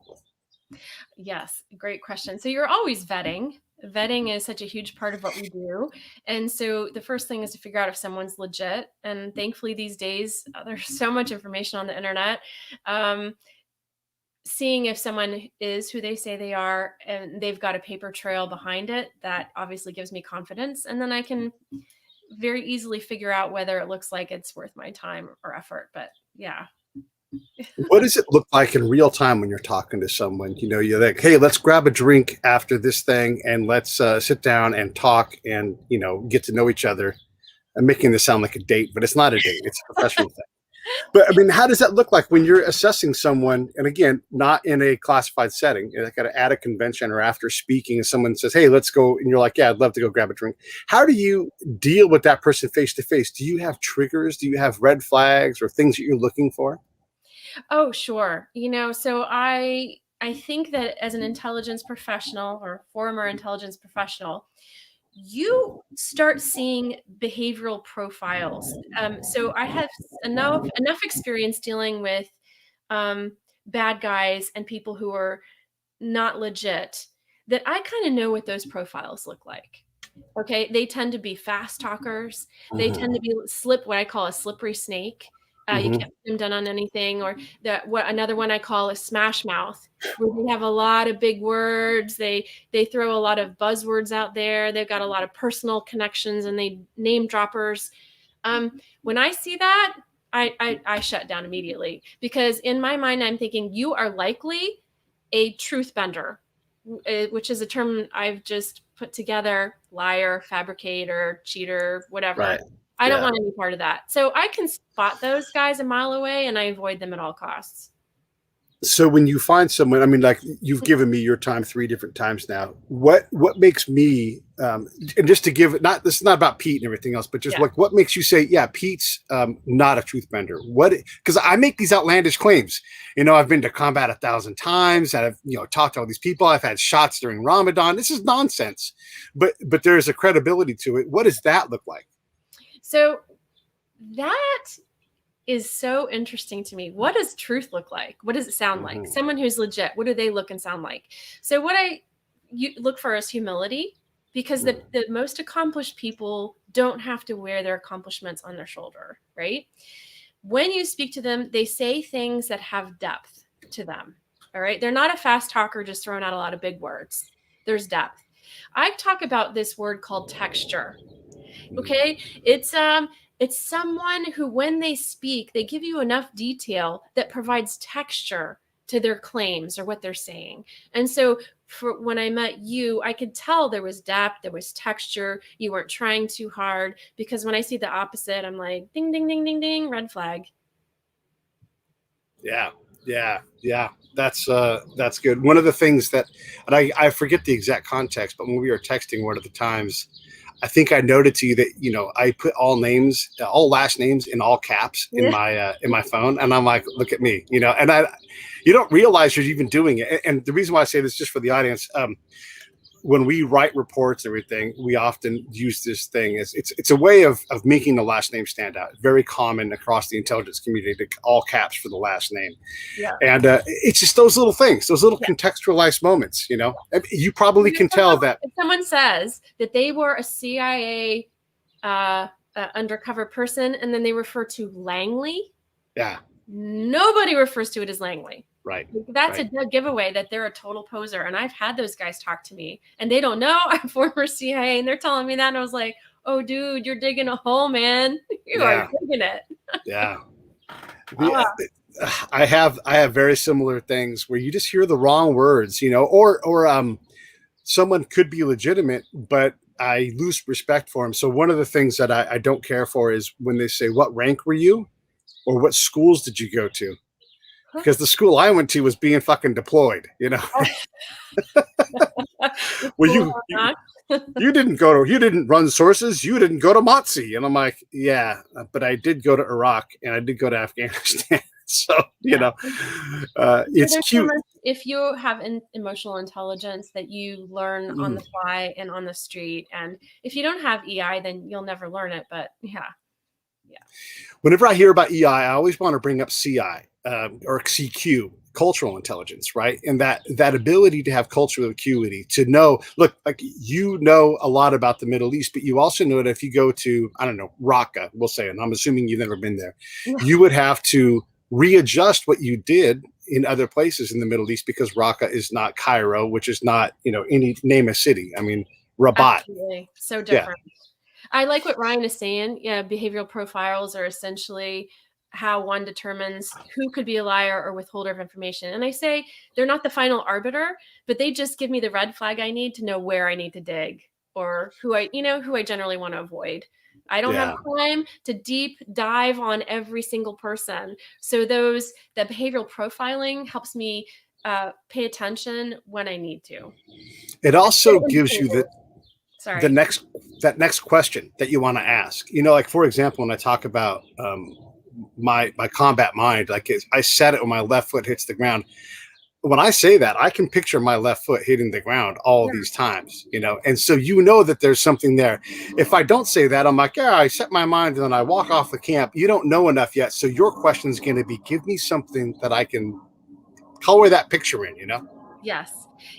Yes, great question. So you're always vetting. Vetting is such a huge part of what we do. And so the first thing is to figure out if someone's legit. And thankfully, these days, there's so much information on the internet. Um, Seeing if someone is who they say they are and they've got a paper trail behind it, that obviously gives me confidence. And then I can very easily figure out whether it looks like it's worth my time or effort. But yeah. What does it look like in real time when you're talking to someone? You're like, hey, let's grab a drink after this thing and let's sit down and talk and, get to know each other. I'm making this sound like a date, but it's not a date. It's a professional thing. But I mean, how does that look like when you're assessing someone? And again, not in a classified setting, like at a convention or after speaking, and someone says, hey, let's go. And you're like, yeah, I'd love to go grab a drink. How do you deal with that person face to face? Do you have triggers? Do you have red flags or things that you're looking for? Oh, sure. So I think that as an intelligence professional or former intelligence professional, you start seeing behavioral profiles. So I have enough experience dealing with um, bad guys and people who are not legit that I kind of know what those profiles look like. Okay, they tend to be fast talkers. They tend to Mm-hmm. be what I call a slippery snake. You Mm-hmm. can't put them down on anything. Or what another one I call a smash mouth, where they have a lot of big words. They throw a lot of buzzwords out there. They've got a lot of personal connections and they name droppers. When I see that, I shut down immediately, because in my mind I'm thinking you are likely a truth bender, which is a term I've just put together: liar, fabricator, cheater, whatever. Right. I don't Yeah. want any part of that. So I can spot those guys a mile away and I avoid them at all costs. So when you find someone, I mean, like you've given me your time 3 different times now. What makes me, and just to give it, not this is not about Pete and everything else, but just Yeah. what makes you say, yeah, Pete's not a truth bender? What? Because I make these outlandish claims. I've been to combat 1,000 times. I've talked to all these people. I've had shots during Ramadan. This is nonsense, but there's a credibility to it. What does that look like? So that is so interesting to me. What does truth look like? What does it sound like? Someone who's legit, what do they look and sound like? So what you look for is humility, because the most accomplished people don't have to wear their accomplishments on their shoulder, right? When you speak to them, they say things that have depth to them. All right. They're not a fast talker just throwing out a lot of big words. There's depth. I talk about this word called texture. Okay. It's someone who, when they speak, they give you enough detail that provides texture to their claims or what they're saying. And so for when I met you, I could tell there was depth, there was texture. You weren't trying too hard, because when I see the opposite, I'm like, ding, ding, ding, ding, ding, red flag. Yeah. That's good. One of the things that, and I forget the exact context, but when we were texting one of the times, I think I noted to you that I put all last names in all caps in my phone, and I'm like, look at me, and you don't realize you're even doing it. And the reason why I say this, just for the audience, when we write reports and everything, we often use this thing as it's a way of making the last name stand out. Very common across the intelligence community to all caps for the last name. Yeah. And it's just those little things, those little contextualized moments, you probably can tell that if someone says that they were a CIA undercover person and then they refer to Langley. Yeah. Nobody refers to it as Langley. Right. That's a dead giveaway that they're a total poser. And I've had those guys talk to me and they don't know I'm former CIA, and they're telling me that. And I was like, oh, dude, you're digging a hole, man. You are digging it. Yeah. I have very similar things where you just hear the wrong words, or someone could be legitimate, but I lose respect for them. So one of the things that I don't care for is when they say, what rank were you? Or what schools did you go to? Because the school I went to was being fucking deployed, Well, you didn't run sources. You didn't go to Motsi. And I'm like, yeah, but I did go to Iraq and I did go to Afghanistan. So, it's cute. If you have emotional intelligence that you learn on the fly and on the street. And if you don't have EI, then you'll never learn it. But yeah. Whenever I hear about EI, I always want to bring up CI or CQ, cultural intelligence, right? And that ability to have cultural acuity, to know, look, like a lot about the Middle East, but you also know that if you go to, I don't know, Raqqa, we'll say, and I'm assuming you've never been there, you would have to readjust what you did in other places in the Middle East, because Raqqa is not Cairo, which is not, any name a city. I mean, Rabat. Absolutely. So different. Yeah. I like what Ryan is saying. Yeah, behavioral profiles are essentially how one determines who could be a liar or withholder of information. And I say they're not the final arbiter, but they just give me the red flag I need to know where I need to dig, or who I generally want to avoid. I don't have time to deep dive on every single person. So the behavioral profiling helps me pay attention when I need to. It also gives you that next question that you want to ask. Like, for example, when I talk about my combat mind, like I said it when my left foot hits the ground. When I say that, I can picture my left foot hitting the ground all these times, and so that there's something there. If I don't say that, I'm like, I set my mind and then I walk off the camp. You don't know enough yet. So your question is going to be, give me something that I can color that picture in, Yes.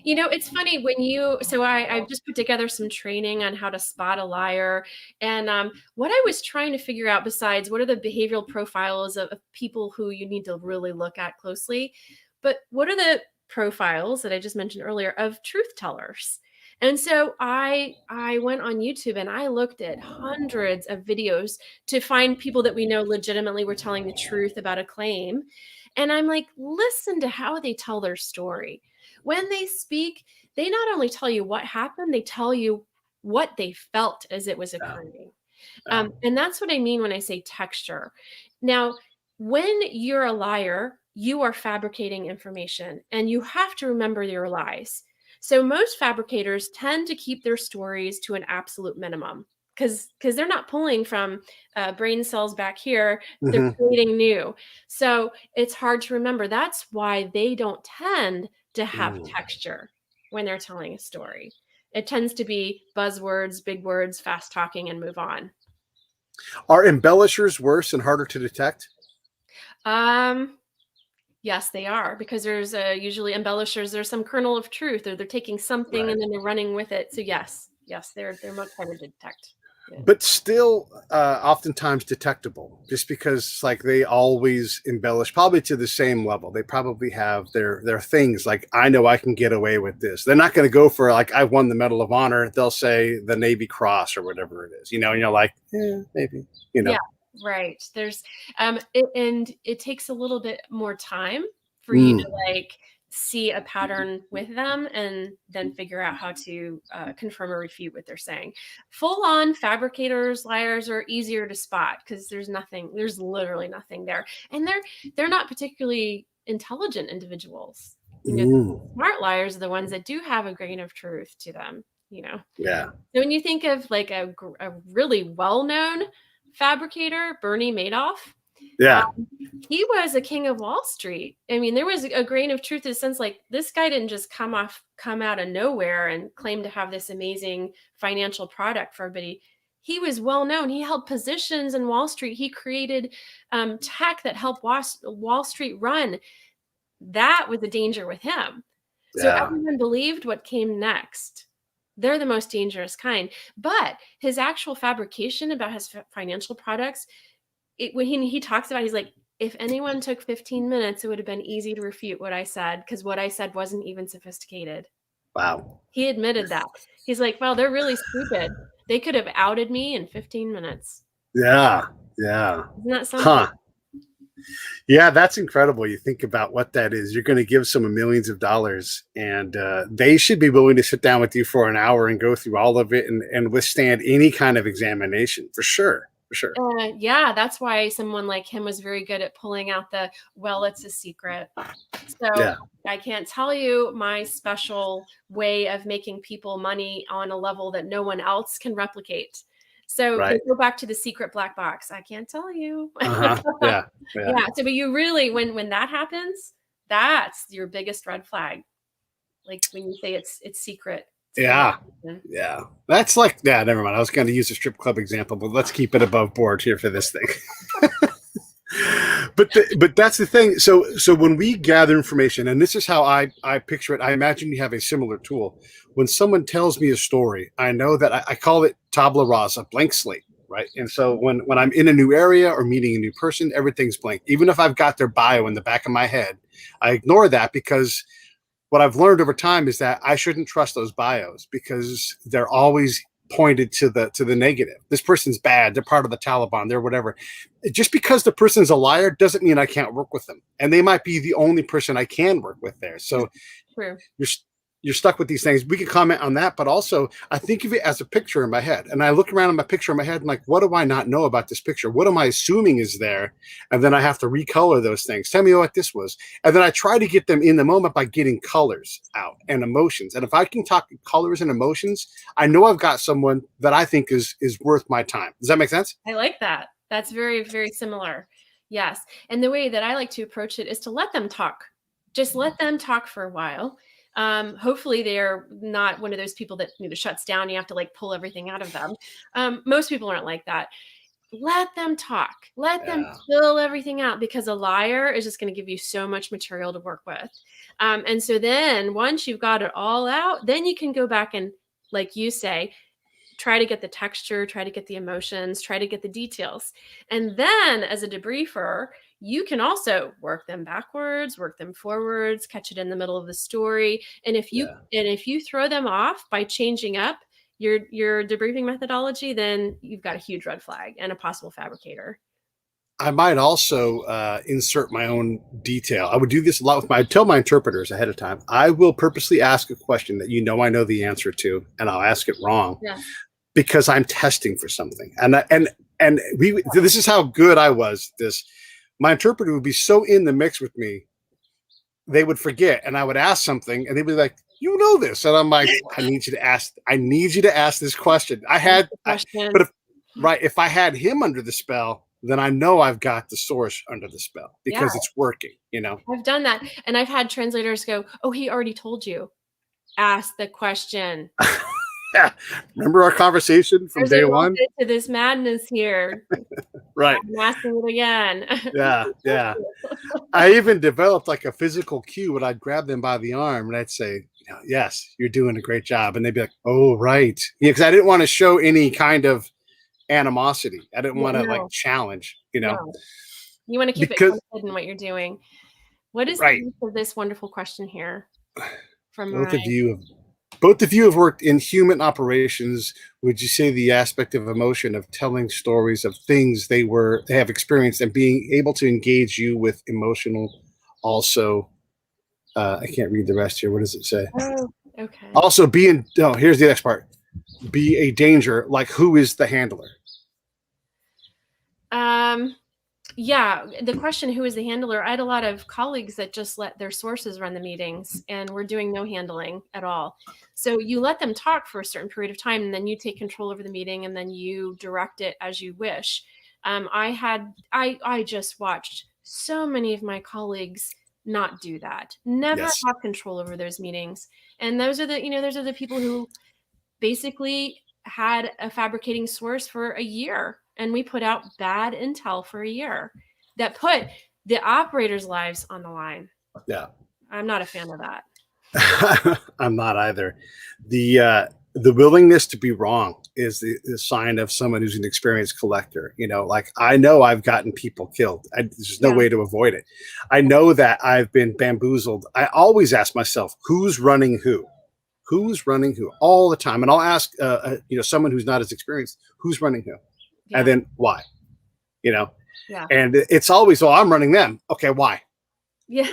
It's funny so I've just put together some training on how to spot a liar. And what I was trying to figure out, besides what are the behavioral profiles of people who you need to really look at closely, but what are the profiles that I just mentioned earlier of truth tellers? And so I went on YouTube and I looked at hundreds of videos to find people that we know legitimately were telling the truth about a claim. And I'm like, listen to how they tell their story. When they speak, they not only tell you what happened, they tell you what they felt as it was occurring. And that's what I mean when I say texture. Now, when you're a liar, you are fabricating information, and you have to remember your lies. So most fabricators tend to keep their stories to an absolute minimum because they're not pulling from brain cells back here. They're Hmm. creating new. So it's hard to remember. That's why they don't tend to have texture when they're telling a story. It tends to be buzzwords, big words, fast talking, and move on. Are embellishers worse and harder to detect? Um, Yes, they are, because there's usually embellishers. There's some kernel of truth, or they're taking something Right. and then they're running with it. So yes, they're much harder to detect. Yeah. But still oftentimes detectable, just because like they always embellish, probably to the same level. They probably have their things like, I know I can get away with this. They're not going to go for like, I won the Medal of Honor. They'll say the Navy Cross or whatever it is, and you're like, yeah, maybe, Yeah, right. There's and it takes a little bit more time for you to Mm, like see a pattern with them and then figure out how to confirm or refute what they're saying. Full on fabricators, liars are easier to spot because there's literally nothing there. And they're not particularly intelligent individuals. mm, Smart liars are the ones that do have a grain of truth to them. yeah, So when you think of like a really well-known fabricator, Bernie Madoff, yeah, um, he was a king of Wall Street. I mean, there was a grain of truth in the sense like this guy didn't just come out of nowhere and claim to have this amazing financial product for everybody. He was well known. He held positions in Wall Street. He created tech that helped Wall Street run. That was the danger with him. So yeah. everyone believed what came next. They're the most dangerous kind. But his actual fabrication about his financial products, when he talks about it, he's like, if anyone took 15 minutes, it would have been easy to refute what I said because what I said wasn't even sophisticated. Wow. He admitted that. He's like, well, they're really stupid. They could have outed me in 15 minutes. Yeah, yeah. Isn't that something? Huh. Yeah, that's incredible. You think about what that is. You're going to give someone millions of dollars, and they should be willing to sit down with you for an hour and go through all of it and withstand any kind of examination, for sure. For sure. Yeah, that's why someone like him was very good at pulling out well, it's a secret. So Yeah. I can't tell you my special way of making people money on a level that no one else can replicate. So they Right. go back to the secret black box. I can't tell you. Uh-huh. Yeah. Yeah. Yeah. So, but you really, when that happens, that's your biggest red flag. Like when you say it's secret. It's Yeah. confidential. Yeah. That's like, yeah, never mind. I was going to use a strip club example, but let's keep it above board here for this thing. But that's the thing. So when we gather information, and this is how I picture it, I imagine you have a similar tool. When someone tells me a story, I know that I call it tabla rasa, blank slate, right? And so when I'm in a new area or meeting a new person, everything's blank. Even if I've got their bio in the back of my head, I ignore that because what I've learned over time is that I shouldn't trust those bios because they're always pointed to the negative. This person's bad. They're part of the Taliban. They're whatever. Just because the person's a liar doesn't mean I can't work with them. And they might be the only person I can work with there. So True. you're stuck with these things. We can comment on that, but also I think of it as a picture in my head. And I look around at my picture in my head and like, what do I not know about this picture? What am I assuming is there? And then I have to recolor those things. Tell me what this was. And then I try to get them in the moment by getting colors out and emotions. And if I can talk colors and emotions, I know I've got someone that I think is worth my time. Does that make sense? I like that. That's very, very similar. Yes. And the way that I like to approach it is to let them talk. Just let them talk for a while. Hopefully they're not one of those people that shuts down. You have to like pull everything out of them. Most people aren't like that. Let them talk. Let them fill everything out because a liar is just going to give you so much material to work with. And so then once you've got it all out, then you can go back and, like you say, try to get the texture, try to get the emotions, try to get the details. And then as a debriefer, you can also work them backwards, work them forwards, catch it in the middle of the story. And if you throw them off by changing up your debriefing methodology, then you've got a huge red flag and a possible fabricator. I might also insert my own detail. I would do this a lot with I tell my interpreters ahead of time. I will purposely ask a question that I know the answer to, and I'll ask it wrong because I'm testing for something. And this is how good I was. my interpreter would be so in the mix with me, they would forget, and I would ask something, and they'd be like, "You know this," and I'm like, "I need you to ask. I need you to ask this question." That's the question. But if I had him under the spell, then I know I've got the source under the spell Yeah, because it's working. You know, I've done that, and I've had translators go, "Oh, he already told you. Ask the question." yeah. Remember our conversation from There's day a one, method to this madness here. right? I'm asking it again. Yeah, yeah. I even developed like a physical cue when I'd grab them by the arm and I'd say, "Yes, you're doing a great job," and they'd be like, "Oh, right," because I didn't want to show any kind of animosity. I didn't Yeah, want to like no, challenge, no. You wanna keep it because kind of hidden what you're doing. What is the right. use of this wonderful question here from Both Ryan? of you have both of you have worked in human operations. Would you say the aspect of emotion of telling stories of things they have experienced and being able to engage you with emotional also I can't read the rest here. What does it say? Oh, okay. Also being no, here's the next part. Be a danger, like who is the handler? Um, yeah, the question, who is the handler? I had a lot of colleagues that just let their sources run the meetings and we're doing no handling at all. So you let them talk for a certain period of time and then you take control over the meeting and then you direct it as you wish. I just watched so many of my colleagues not do that. Never Yes. have control over those meetings. And those are the people who basically had a fabricating source for a year, and we put out bad intel for a year that put the operators' lives on the line. Yeah. I'm not a fan of that. I'm not either. The willingness to be wrong is the sign of someone who's an experienced collector. Like I know I've gotten people killed. There's no Yeah. way to avoid it. I know that I've been bamboozled. I always ask myself, who's running who? Who's running who all the time? And I'll ask, someone who's not as experienced, who's running who, Yeah. and then why? Yeah. And it's always, oh, I'm running them. Okay, why? Yeah.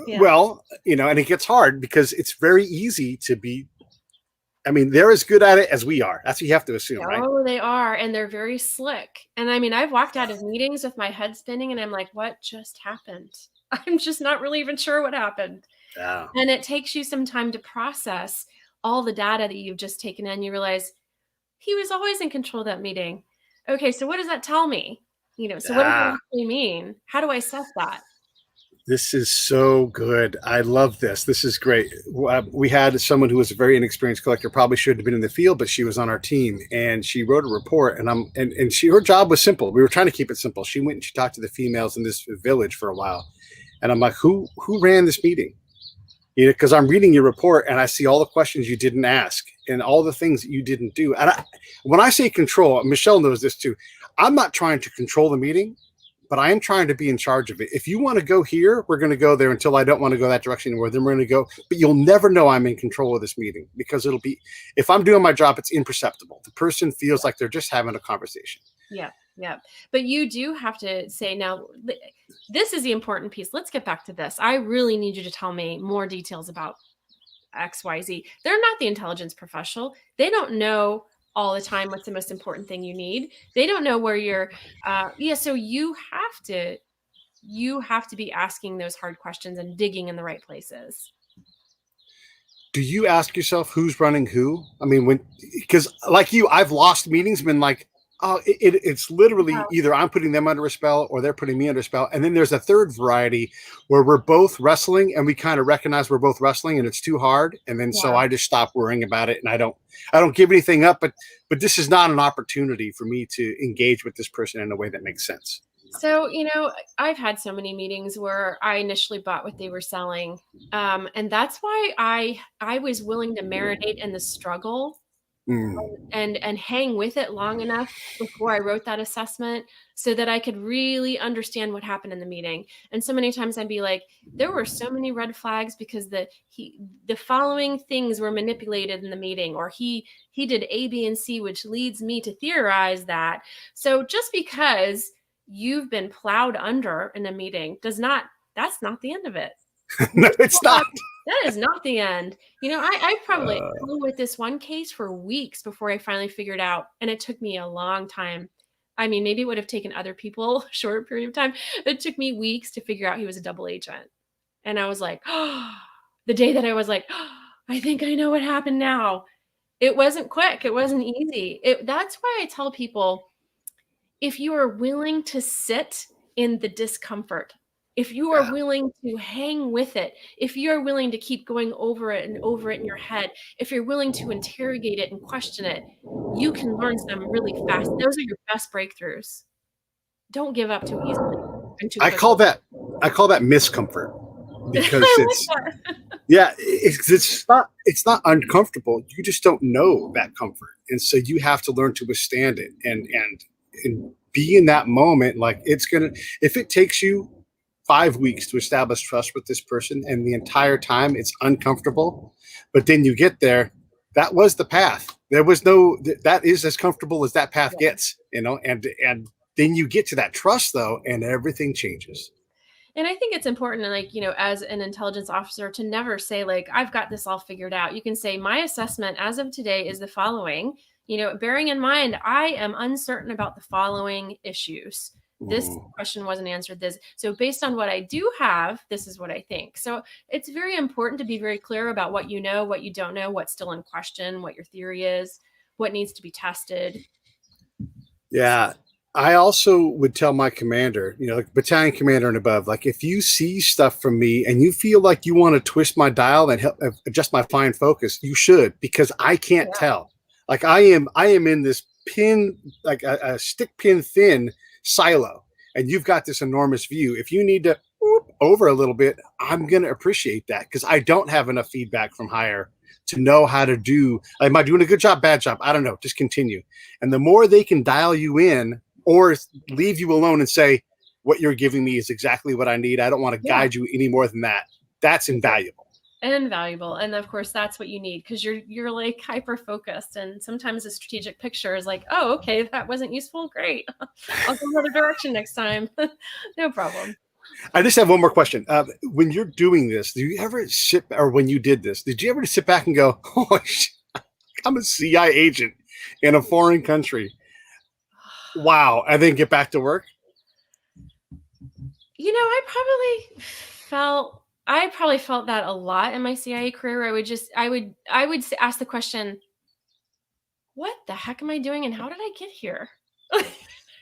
Yeah. Well, and it gets hard because it's very easy to be. I mean, they're as good at it as we are. That's what you have to assume, right? Oh, they are, and they're very slick. And I mean, I've walked out of meetings with my head spinning, and I'm like, "What just happened?" I'm just not really even sure what happened. Yeah. And it takes you some time to process all the data that you've just taken in. You realize he was always in control of that meeting. Okay, so what does that tell me? So what does that Ah, actually mean? How do I assess that? this is so good. I love this. This is great. We had someone who was a very inexperienced collector, probably shouldn't have been in the field, but she was on our team and she wrote a report. And her job was simple. We were trying to keep it simple. She went and she talked to the females in this village for a while. And I'm like, who ran this meeting? Because I'm reading your report and I see all the questions you didn't ask and all the things that you didn't do. And when I say control, Michele knows this too. I'm not trying to control the meeting, but I am trying to be in charge of it. If you want to go here, we're going to go there until I don't want to go that direction anymore. Then we're going to go, but you'll never know I'm in control of this meeting because it'll be, if I'm doing my job, it's imperceptible. The person feels like they're just having a conversation. Yeah, yeah. But you do have to say, now, this is the important piece. Let's get back to this. I really need you to tell me more details about XYZ. They're not the intelligence professional. They don't know all the time what's the most important thing you need. They don't know where you're so you have to be asking those hard questions and digging in the right places. Do you ask yourself who's running who? I mean, because like you, I've lost meetings, been like, oh, it's literally either I'm putting them under a spell or they're putting me under a spell. And then there's a third variety where we're both wrestling and we kind of recognize we're both wrestling and it's too hard. And then so I just stop worrying about it and I don't give anything up. But this is not an opportunity for me to engage with this person in a way that makes sense. So, I've had so many meetings where I initially bought what they were selling. And that's why I was willing to marinate in the struggle and hang with it long enough before I wrote that assessment so that I could really understand what happened in the meeting. And so many times I'd be like, there were so many red flags because the following things were manipulated in the meeting, or he did A, B, and C, which leads me to theorize that. So just because you've been plowed under in a meeting that's not the end of it. No, it's not. That is not the end. I probably hung with this one case for weeks before I finally figured out, and it took me a long time. I mean, maybe it would have taken other people a short period of time. It took me weeks to figure out he was a double agent. And I was like, oh, the day that I was like, oh, I think I know what happened now. It wasn't quick. It wasn't easy. That's why I tell people, if you are willing to sit in the discomfort, if you are willing to hang with it, if you are willing to keep going over it and over it in your head, if you're willing to interrogate it and question it, you can learn some really fast. Those are your best breakthroughs. Don't give up too easily and too I quickly. call that miscomfort, because it's not uncomfortable. You just don't know that comfort, and so you have to learn to withstand it and be in that moment. Like, if it takes you 5 weeks to establish trust with this person, and the entire time it's uncomfortable, but then you get there, that was the path. There was that is as comfortable as that path gets, and then you get to that trust, though, and everything changes. And I think it's important, like, as an intelligence officer, to never say, like, I've got this all figured out. You can say, my assessment as of today is the following, bearing in mind, I am uncertain about the following issues. This question wasn't answered. So based on what I do have, this is what I think. So it's very important to be very clear about what you know, what you don't know, what's still in question, what your theory is, what needs to be tested. Yeah. I also would tell my commander, like battalion commander and above, like, if you see stuff from me and you feel like you want to twist my dial and help adjust my fine focus, you should, because I can't tell. Like, I am in this pin, like a stick pin thin silo, and you've got this enormous view. If you need to over a little bit, I'm going to appreciate that, because I don't have enough feedback from higher to know how to do. Am I doing a good job, bad job? I don't know. Just continue. And the more they can dial you in, or leave you alone and say, what you're giving me is exactly what I need, I don't want to guide you any more than that, that's invaluable. And of course, that's what you need, because you're like hyper focused, and sometimes the strategic picture is like, oh, okay, that wasn't useful, great, I'll go another direction next time. No problem. I just have one more question. When you're doing this, do you ever when you did this, did you ever sit back and go, oh, I'm a CIA agent in a foreign country, wow, and then get back to work? I probably felt that a lot in my CIA career. I would ask the question, what the heck am I doing, and how did I get here? I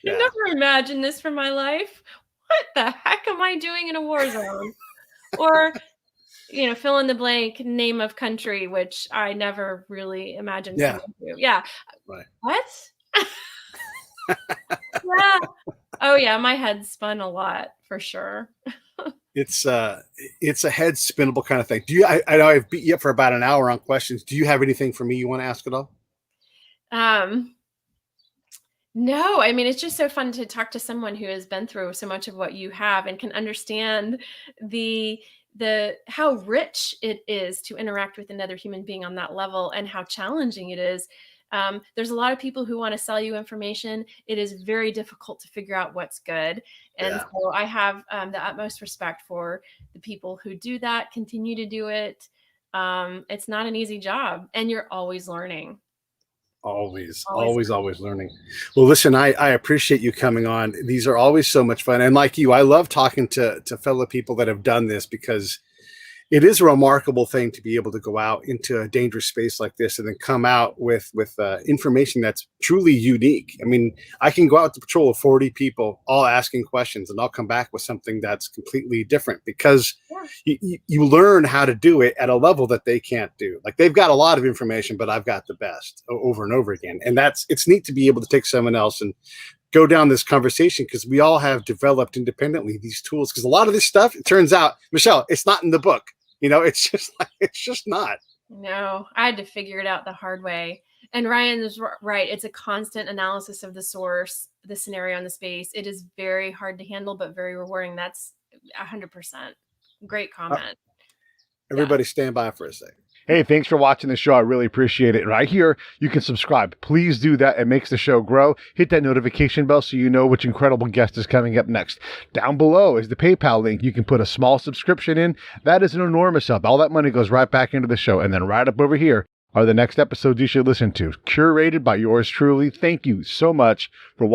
never imagined this for my life. What the heck am I doing in a war zone? Or, fill in the blank name of country, which I never really imagined. Yeah. Right. What? Yeah. Oh yeah, my head spun a lot, for sure. It's a head spinnable kind of thing. I know I've beat you up for about an hour on questions. Do you have anything for me you want to ask at all? No, I mean, it's just so fun to talk to someone who has been through so much of what you have and can understand how rich it is to interact with another human being on that level, and how challenging it is. There's a lot of people who want to sell you information. It is very difficult to figure out what's good. And so I have the utmost respect for the people who do that, continue to do it. It's not an easy job, and you're always learning. Always learning. Well, listen, I appreciate you coming on. These are always so much fun. And like you, I love talking to fellow people that have done this, because it is a remarkable thing to be able to go out into a dangerous space like this and then come out with information that's truly unique. I mean, I can go out to patrol of 40 people all asking questions, and I'll come back with something that's completely different, because you learn how to do it at a level that they can't do. Like, they've got a lot of information, but I've got the best over and over again. And it's neat to be able to take someone else and go down this conversation, because we all have developed independently these tools. Because a lot of this stuff, it turns out, Michele, it's not in the book. It's just not. No, I had to figure it out the hard way. And Ryan is right. It's a constant analysis of the source, the scenario, and the space. It is very hard to handle, but very rewarding. That's 100%. Great comment. Everybody stand by for a second. Hey, thanks for watching the show. I really appreciate it. Right here, you can subscribe. Please do that. It makes the show grow. Hit that notification bell so you know which incredible guest is coming up next. Down below is the PayPal link. You can put a small subscription in. That is an enormous help. All that money goes right back into the show. And then right up over here are the next episodes you should listen to, curated by yours truly. Thank you so much for watching.